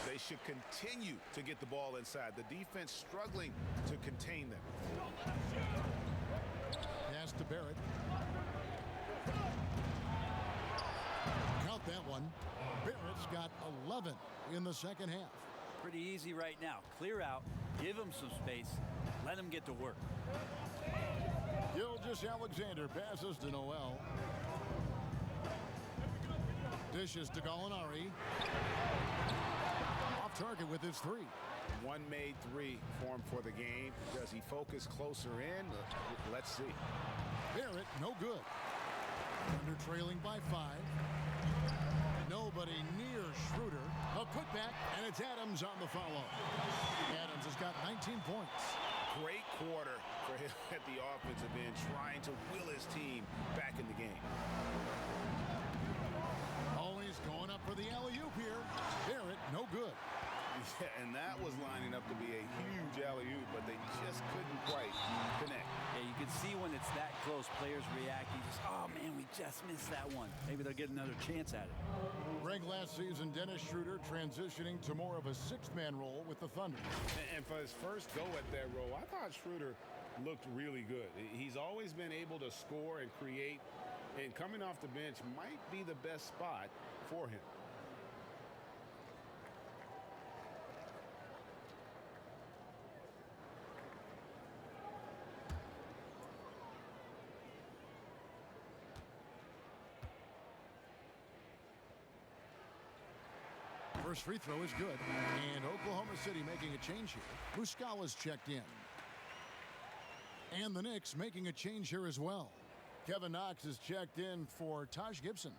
They should continue to get the ball inside. The defense struggling to contain them. Pass to Barrett. Count that one. Barrett's got 11 in the second half. Pretty easy right now. Clear out, give him some space, let him get to work. Gilgeous-Alexander passes to Noel. Dishes to Gallinari. Off target with his 3. One made 3 for him for the game. Does he focus closer in? Let's see. Barrett, no good. Thunder trailing by 5. Nobody near Schroeder. A putback, and it's Adams on the follow. Adams has got 19 points. Great quarter for him at the offensive end, trying to will his team back in the game. Always going up for the alley-oop here. Barrett, no good. Yeah, and that was lining up to be a huge alley-oop, but they just couldn't quite connect. Yeah, you can see when it's that close, players react. You just, oh man, we just missed that one. Maybe they'll get another chance at it. Greg last season, Dennis Schroeder transitioning to more of a 6-man role with the Thunder. And for his first go at that role, I thought Schroeder looked really good. He's always been able to score and create, and coming off the bench might be the best spot for him. First free throw is good. And Oklahoma City making a change here. Muscala's checked in. And the Knicks making a change here as well. Kevin Knox is checked in for Taj Gibson.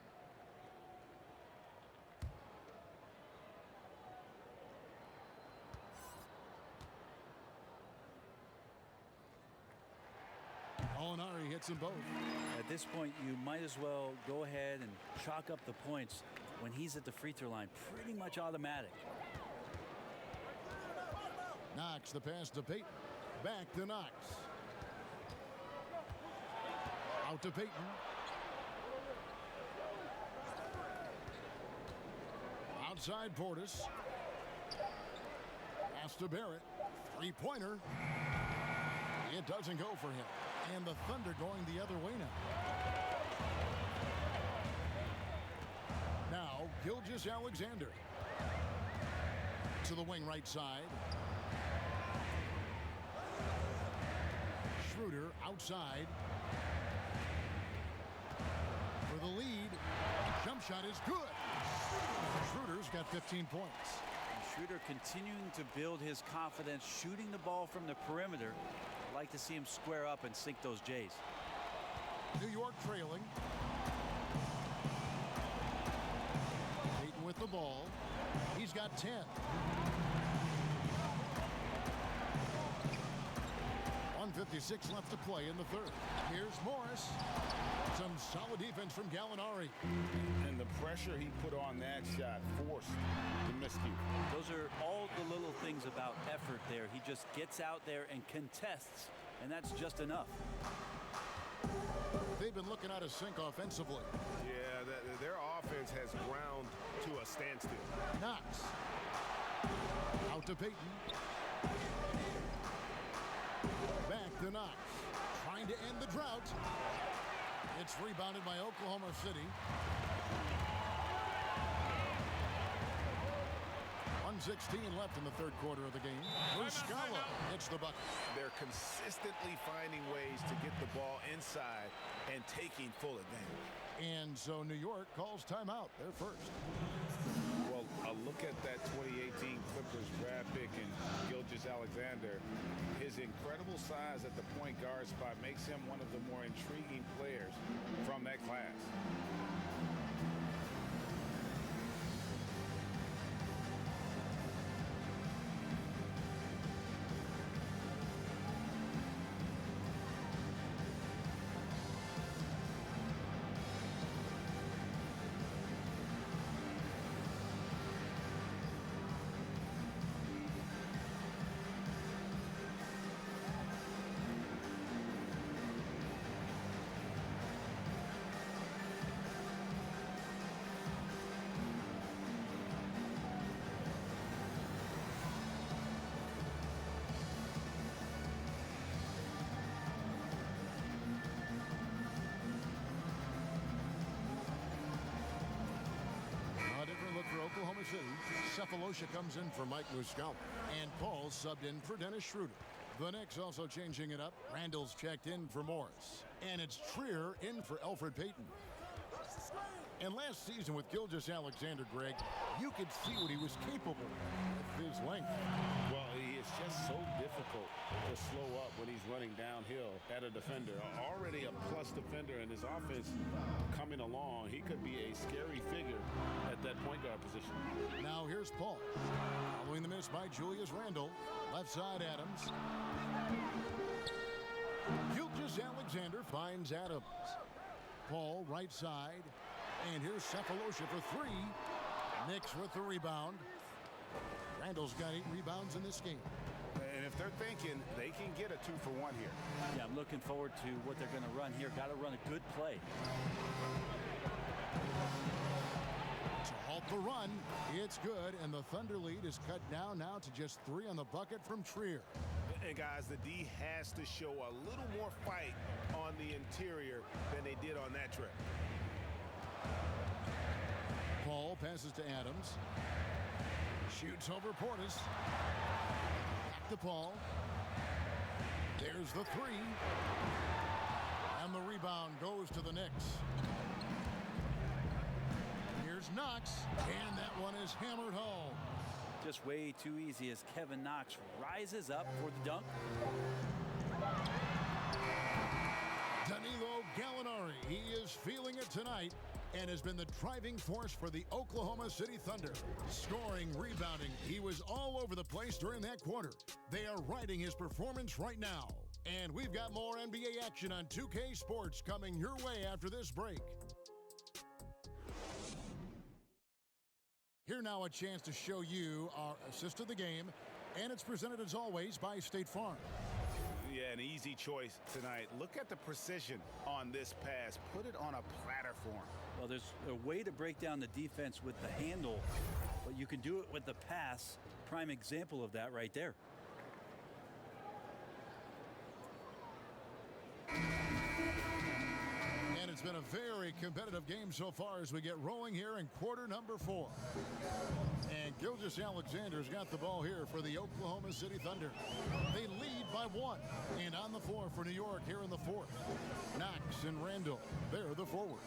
Gallinari hits them both. At this point, you might as well go ahead and chalk up the points when he's at the free throw line. Pretty much automatic. Knox, the pass to Payton. Back to Knox. Out to Payton. Outside Portis. Pass to Barrett. Three-pointer. It doesn't go for him. And the Thunder going the other way now. Now, Gilgeous-Alexander. To the wing right side. Schroeder outside. For the lead. Jump shot is good. Schroeder's got 15 points. Schroeder continuing to build his confidence, shooting the ball from the perimeter. I'd like to see him square up and sink those Jays. New York trailing. Payton with the ball. He's got 10. .156 left to play in the third. Here's Morris. Some solid defense from Gallinari. And the pressure he put on that shot forced the miscue. Those are all the little things about effort there. He just gets out there and contests, and that's just enough. They've been looking out of sync offensively. Yeah, their offense has ground to a standstill. Knox. Out to Payton. Back to Knox. Trying to end the drought. It's rebounded by Oklahoma City. 1:16 left in the third quarter of the game. Muscala hits the bucket. They're consistently finding ways to get the ball inside and taking full advantage. And so New York calls timeout. They're first. Well, a look at that 2018 Clippers draft pick and Gilgeous-Alexander. His incredible size at the point guard spot makes him one of the more intriguing players from that class. For Oklahoma City, Cephalosha comes in for Mike Muscala, and Paul subbed in for Dennis Schroeder. The Knicks also changing it up. Randall's checked in for Morris, and it's Trier in for Elfrid Payton. And last season with Gilgeous-Alexander, Greg, you could see what he was capable of with his length. Well, he is just so difficult to slow up when he's running downhill at a defender. Already a plus defender in his offense coming along. He could be a scary figure at that point guard position. Now here's Paul. Following the miss by Julius Randle. Left side, Adams. Gilgeous-Alexander finds Adams. Paul, right side. And here's Cephalosha for three. Knicks with the rebound. Randall's got 8 rebounds in this game. And if they're thinking, they can get a 2-for-1 here. Yeah, I'm looking forward to what they're going to run here. Got to run a good play. To halt the run, it's good, and the Thunder lead is cut down now to just 3 on the bucket from Trier. And guys, the D has to show a little more fight on the interior than they did on that trip. Paul passes to Adams. Shoots over Portis. Back to Paul. There's the 3. And the rebound goes to the Knicks. Here's Knox. And that one is hammered home. Just way too easy as Kevin Knox rises up for the dunk. Danilo Gallinari, he is feeling it tonight and has been the driving force for the Oklahoma City Thunder. Scoring, rebounding, he was all over the place during that quarter. They are riding his performance right now. And we've got more NBA action on 2K Sports coming your way after this break. Here now a chance to show you our assist of the game, and it's presented as always by State Farm. Yeah, an easy choice tonight. Look at the precision on this pass. Put it on a platter form. Well, there's a way to break down the defense with the handle, but you can do it with the pass. Prime example of that right there. And it's been a very competitive game so far as we get rolling here in quarter number 4. And Gilgeous-Alexander's got the ball here for the Oklahoma City Thunder. They lead by 1. And on the floor for New York here in the 4th. Knox and Randall, they're the forwards.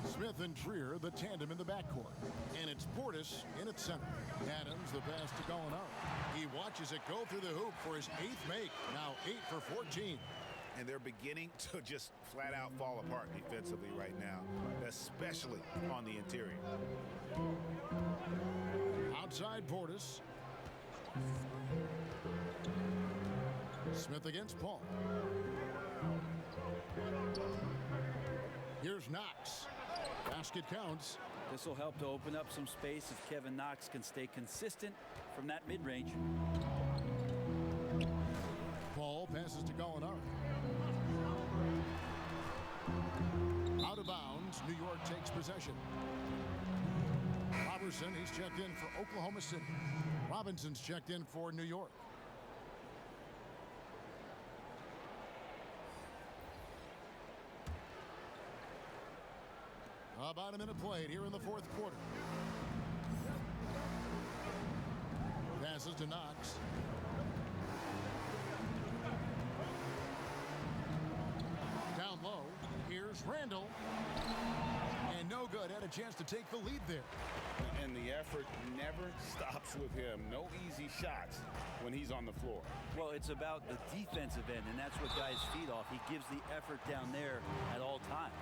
Smith and Trier, the tandem in the backcourt. And it's Portis in its center. Adams, the pass to Gallinari. He watches it go through the hoop for his 8th make. Now 8 for 14. And they're beginning to just flat out fall apart defensively right now, especially on the interior. Outside Portis. Smith against Paul. Here's Knox. Basket counts. This will help to open up some space if Kevin Knox can stay consistent from that mid-range. Paul passes to Gallinari. Out of bounds, New York takes possession. Robertson, he's checked in for Oklahoma City. Robinson's checked in for New York. About a minute played here in the 4th quarter. Passes to Knox. Down low, here's Randall. And no good. Had a a chance to take the lead there. And the effort never stops with him. No easy shots when he's on the floor. Well, it's about the defensive end, and that's what guys feed off. He gives the effort down there at all times.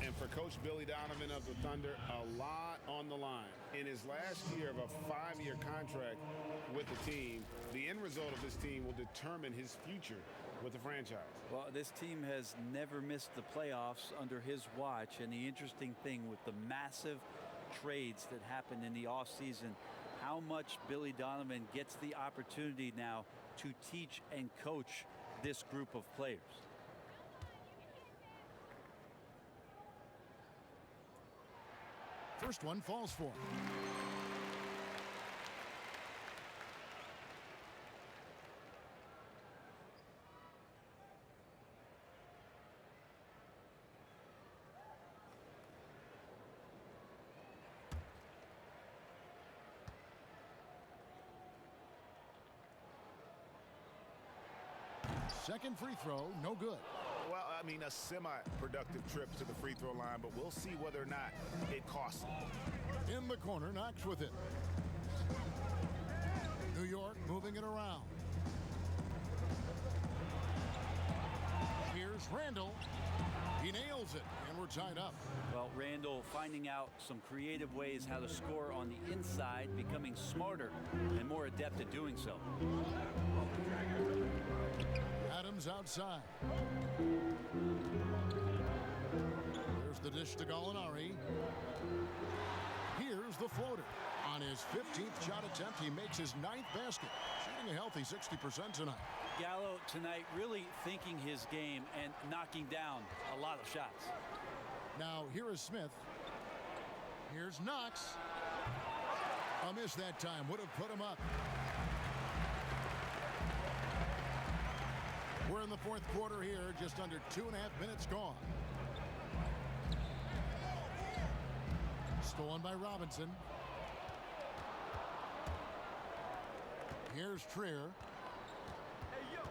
And for Coach Billy Donovan of the Thunder, a lot on the line. In his last year of a 5-year contract with the team, the end result of this team will determine his future with the franchise. Well, this team has never missed the playoffs under his watch, and the interesting thing with the massive trades that happened in the offseason, how much Billy Donovan gets the opportunity now to teach and coach this group of players. First one falls for him. Second free throw, no good. Well, I mean, a semi-productive trip to the free throw line, but we'll see whether or not it costs him. In the corner, Knox with it. New York moving it around. Here's Randall. He nails it, and we're tied up. Well, Randall finding out some creative ways how to score on the inside, becoming smarter and more adept at doing so. Adams outside. There's the dish to Gallinari. Here's the floater. On his 15th shot attempt, he makes his 9th basket, shooting a healthy 60% tonight. Gallo tonight really thinking his game and knocking down a lot of shots. Now here is Smith. Here's Knox. A miss that time would have put him up. We're in the fourth quarter here, just under 2.5 minutes gone. Stolen by Robinson. Here's Trier. Hey, yo,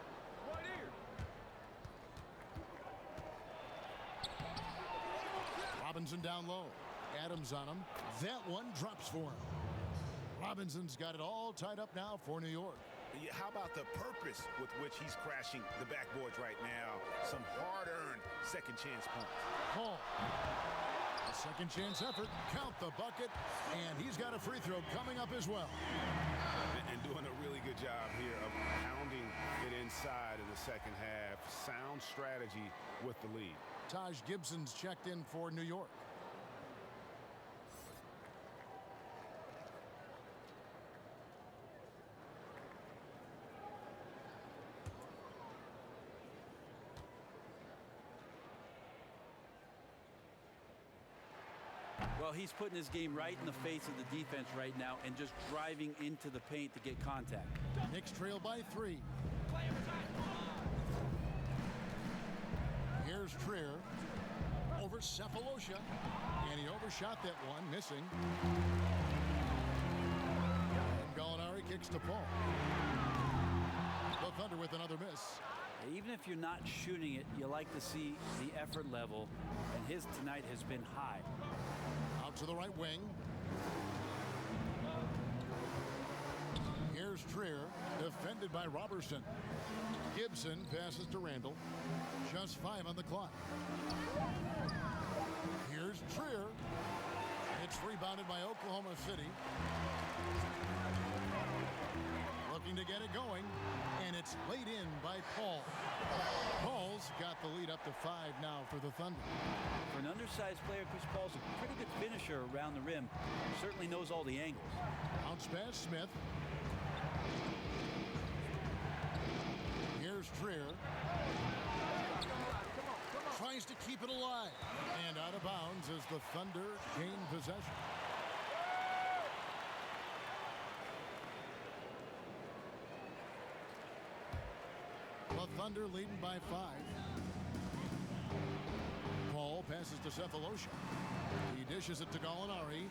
right here. Robinson down low. Adams on him. That one drops for him. Robinson's got it all tied up now for New York. How about the purpose with which he's crashing the backboards right now? Some hard-earned second chance points. Paul. A second chance effort. Count the bucket. And he's got a free throw coming up as well. And doing a really good job here of pounding it inside in the second half. Sound strategy with the lead. Taj Gibson's checked in for New York. Well, he's putting his game right in the face of the defense right now and just driving into the paint to get contact. Knicks trail by 3. Here's Trier over Cephalosha, and he overshot that one, missing. And Gallinari kicks to Paul. The Thunder with another miss. Even if you're not shooting it, you like to see the effort level, and his tonight has been high. Out to the right wing. Here's Trier, defended by Robertson. Gibson passes to Randall. Just 5 on the clock. Here's Trier. It's rebounded by Oklahoma City. Looking to get it going, and it's laid in by Paul. Paul's got the lead up to 5 now for the Thunder. For an undersized player, Chris Paul's a pretty good finisher around the rim. Certainly knows all the angles. Bounce pass, Smith. Here's Trier. Tries to keep it alive. And out of bounds as the Thunder gain possession. The Thunder leading by 5. Paul passes to Cephalosha. He dishes it to Gallinari.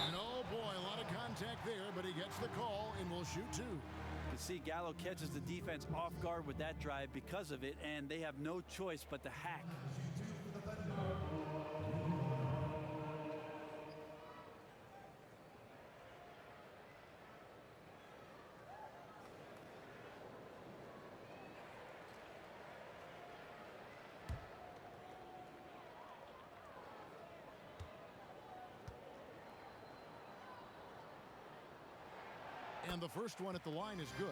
And oh boy, a lot of contact there, but he gets the call and will shoot 2. The And see, Gallo catches the defense off guard with that drive because of it, and they have no choice but to hack. And the first one at the line is good.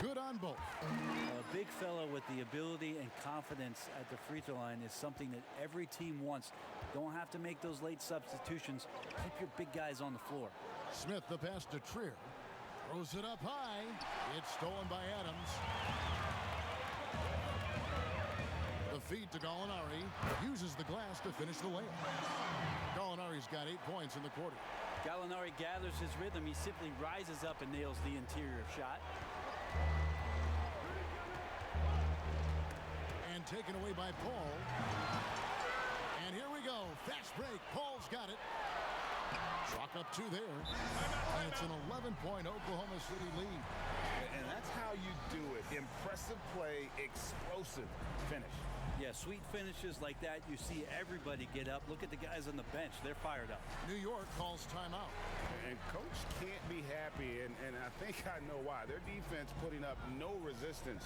Good on both. A big fella with the ability and confidence at the free throw line is something that every team wants. Don't have to make those late substitutions. Keep your big guys on the floor. Smith, the pass to Trier. Throws it up high. It's stolen by Adams. The feed to Gallinari. Uses the glass to finish the layup. Gallinari's got 8 points in the quarter. Gallinari gathers his rhythm. He simply rises up and nails the interior shot. And taken away by Paul. And here we go. Fast break. Paul's got it. Chalk up 2 there. And it's an 11-point Oklahoma City lead. And that's how you do it. Impressive play, explosive finish. Yeah, sweet finishes like that, you see everybody get up. Look at the guys on the bench. They're fired up. New York calls timeout. And coach can't be happy, and I think I know why. Their defense putting up no resistance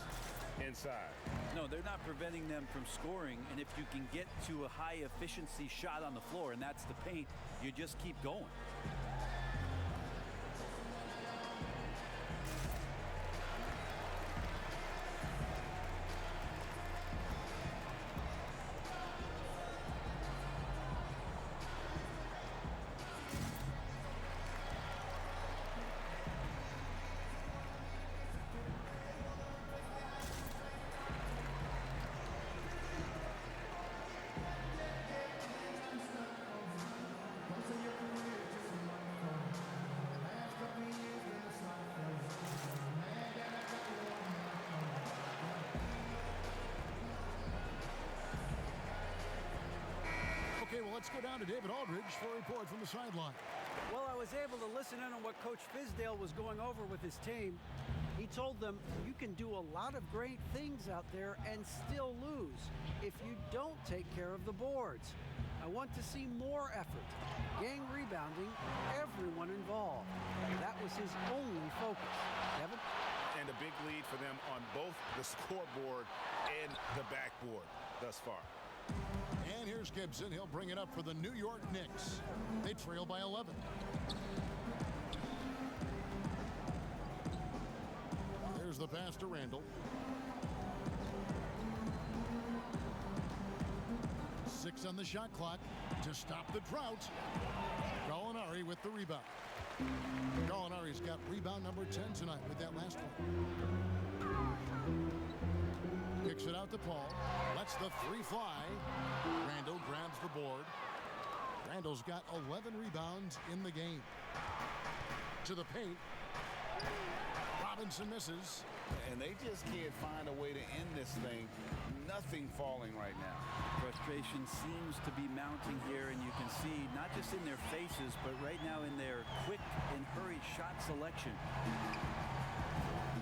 inside. No, they're not preventing them from scoring, and if you can get to a high efficiency shot on the floor, and that's the paint, you just keep going. Okay, well, let's go down to David Aldridge for a report from the sideline. Well, I was able to listen in on what Coach Fizdale was going over with his team. He told them you can do a lot of great things out there and still lose if you don't take care of the boards. I want to see more effort, gang rebounding, everyone involved. That was his only focus. Kevin? And a big lead for them on both the scoreboard and the backboard thus far. And here's Gibson. He'll bring it up for the New York Knicks. They trail by 11. There's the pass to Randall. 6 on the shot clock to stop the drought. Gallinari with the rebound. Gallinari's got rebound number 10 tonight with that last one. Kicks it out to Paul. Lets the 3 fly. Randall grabs the board. Randall's got 11 rebounds in the game. To the paint. Robinson misses. And they just can't find a way to end this thing. Nothing falling right now. Frustration seems to be mounting here, and you can see not just in their faces, but right now in their quick and hurried shot selection.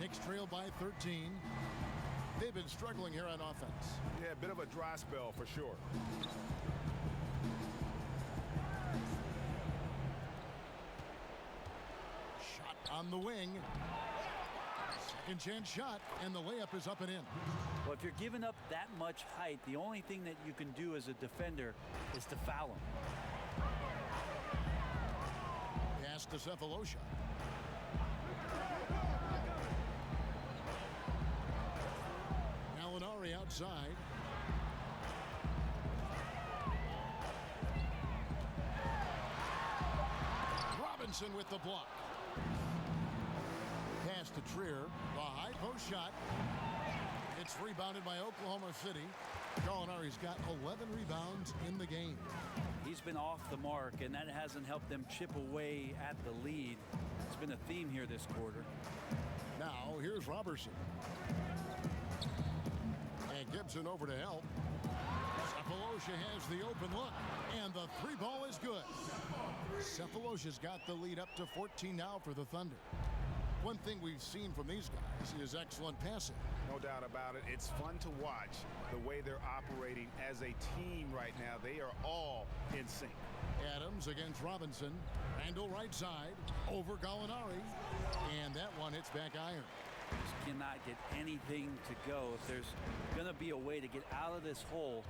Knicks trail by 13. They've been struggling here on offense. Yeah, a bit of a dry spell for sure. Shot on the wing. Second chance shot, and the layup is up and in. Well, if you're giving up that much height, the only thing that you can do as a defender is to foul him. Pass to Cephalosha. Gallinari outside. Robinson with the block. Pass to Trier. The high post shot. It's rebounded by Oklahoma City. Gallinari's got 11 rebounds in the game. He's been off the mark, and that hasn't helped them chip away at the lead. It's been a theme here this quarter. Now, here's Robertson. And Gibson over to help. Sefolosha has the open look, and the three ball is good. Sefolosha's got the lead up to 14 now for the Thunder. One thing we've seen from these guys is excellent passing. No doubt about it. It's fun to watch the way they're operating as a team right now. They are all in sync. Adams against Robinson. Randle right side over Gallinari. And that one hits back iron. Just cannot get anything to go. If there's going to be a way to get out of this hole,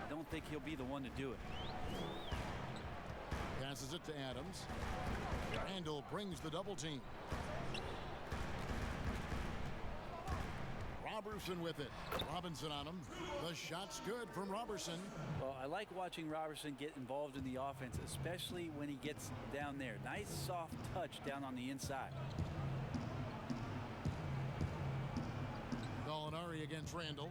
I don't think he'll be the one to do it. Passes it to Adams. Randle brings the double team. Robertson with it. Robinson on him. The shot's good from Robertson. Well, I like watching Robertson get involved in the offense, especially when he gets down there. Nice soft touch down on the inside. Gallinari against Randle.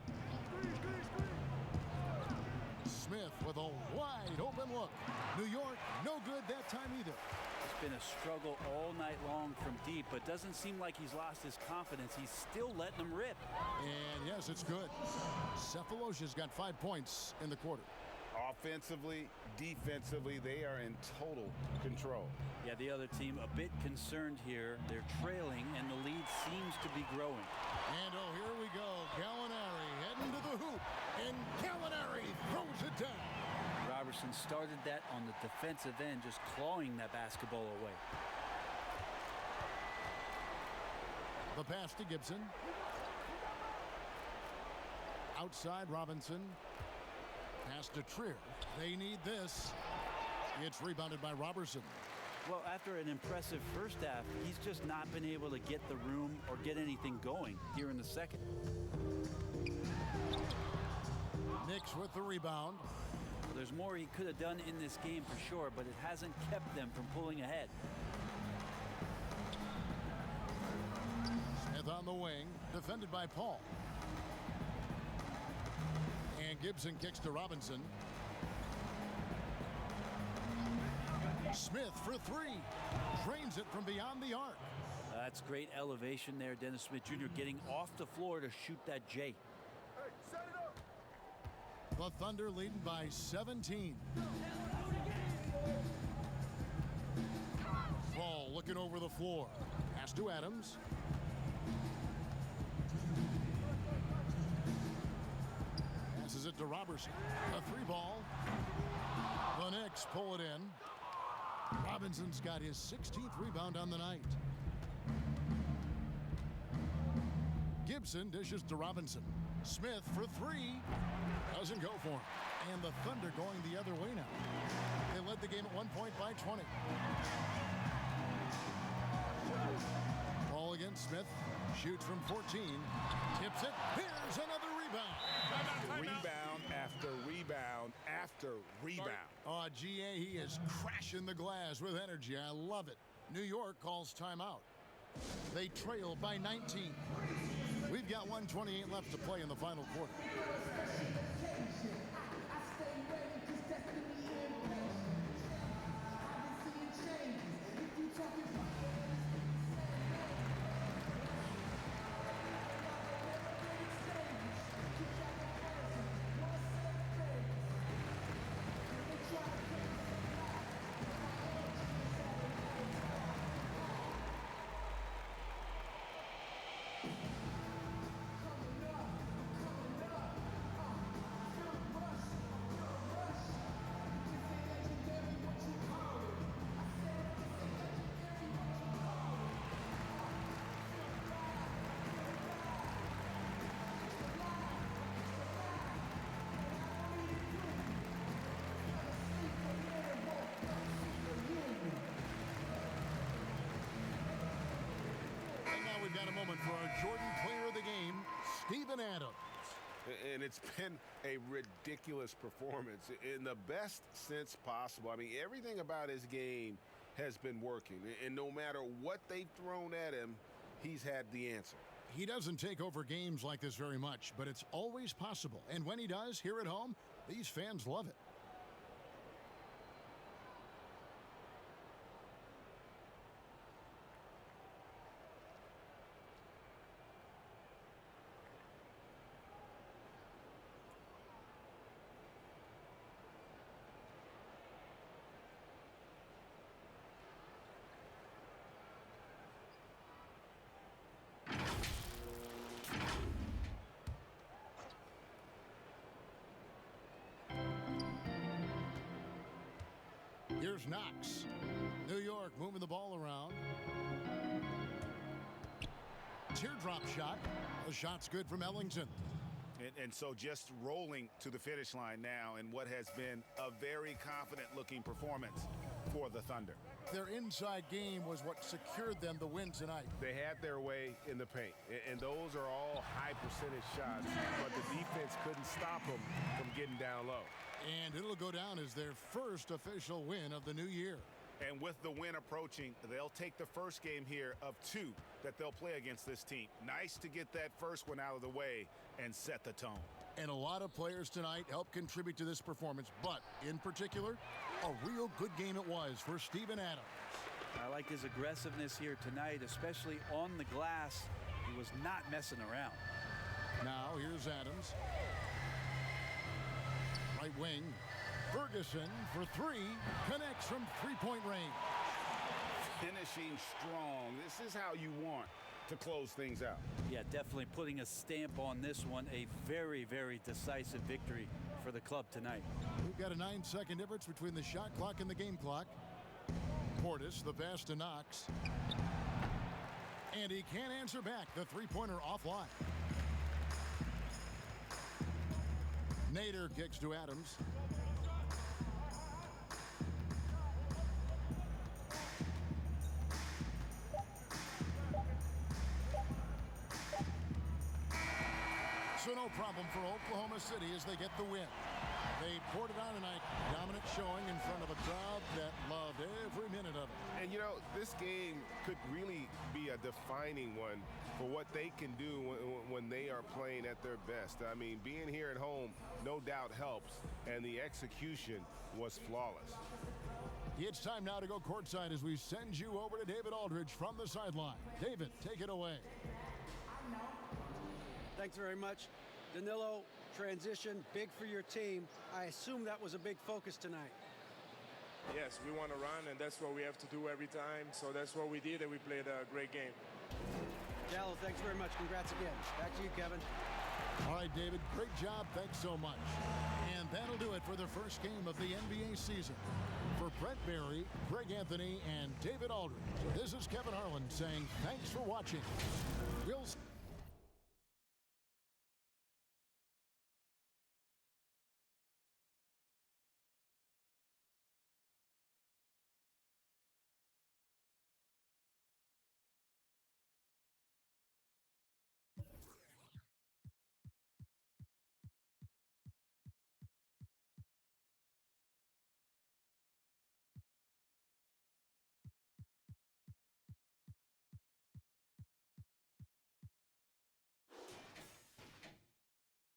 Smith with a wide open look. New York, no good that time either. It's been a struggle all night long from deep, but doesn't seem like he's lost his confidence. He's still letting them rip. And yes, it's good. Sefolosha's got 5 points in the quarter. Offensively, defensively, they are in total control. Yeah, the other team a bit concerned here. They're trailing, and the lead seems to be growing. And oh, here we go. Gallinari heading to the hoop, and Gallinari throws it down. Robertson started that on the defensive end, just clawing that basketball away. The pass to Gibson. Outside Robinson. Pass to Trier. They need this. It's rebounded by Robertson. Well, after an impressive first half, he's just not been able to get the room or get anything going here in the second. Knicks with the rebound. There's more he could have done in this game for sure, but it hasn't kept them from pulling ahead. Smith on the wing, defended by Paul. And Gibson kicks to Robinson. Smith for three. Drains it from beyond the arc. That's great elevation there. Dennis Smith Jr. getting off the floor to shoot that J. The Thunder leading by 17. Ball looking over the floor. Pass to Adams. Passes it to Robertson. A three ball. The Knicks pull it in. Robinson's got his 16th rebound on the night. Gibson dishes to Robinson. Smith for three. Doesn't go for him. And the Thunder going the other way now. They led the game at 1 point by 20. Ball against Smith. Shoots from 14. Tips it. Here's another rebound. Rebound after rebound after rebound. Oh, GA, he is crashing the glass with energy. I love it. New York calls timeout. They trail by 19. We've got 1:28 left to play in the final quarter. We've got a moment for our Jordan Player of the Game, Steven Adams. And it's been a ridiculous performance in the best sense possible. I mean, everything about his game has been working. And no matter what they've thrown at him, he's had the answer. He doesn't take over games like this very much, but it's always possible. And when he does, here at home, these fans love it. Here's Knox. New York moving the ball around. Teardrop shot. The shot's good from Ellington. And so just rolling to the finish line now in what has been a very confident-looking performance for the Thunder. Their inside game was what secured them the win tonight. They had their way in the paint, and those are all high-percentage shots, but the defense couldn't stop them from getting down low. And it'll go down as their first official win of the new year. And with the win approaching, they'll take the first game here of 2 that they'll play against this team. Nice to get that first one out of the way and set the tone. And a lot of players tonight helped contribute to this performance, but in particular, a real good game it was for Steven Adams. I like his aggressiveness here tonight, especially on the glass. He was not messing around. Now here's Adams. Right wing. Ferguson for 3. Connects from three-point range. Finishing strong. This is how you want to close things out. Yeah, definitely putting a stamp on this one. A very, very decisive victory for the club tonight. We've got a 9-second difference between the shot clock and the game clock. Portis, the pass to Knox. And he can't answer back. The three-pointer offline. Nader kicks to Adams. So no problem for Oklahoma City as they get the win. They poured it on tonight. Dominant showing in front of a crowd that loved every minute of it. And, you know, this game could really be a defining one for what they can do when they are playing at their best. I mean, being here at home no doubt helps, and the execution was flawless. It's time now to go courtside as we send you over to David Aldridge from the sideline. David, take it away. Thanks very much. Danilo, transition, big for your team. I assume that was a big focus tonight. Yes, we want to run, and that's what we have to do every time. So that's what we did, and we played a great game. Gallo, thanks very much. Congrats again. Back to you, Kevin. All right, David, great job. Thanks so much. And that'll do it for the first game of the NBA season. For Brett Barry, Greg Anthony, and David Aldridge, this is Kevin Harlan saying thanks for watching. We'll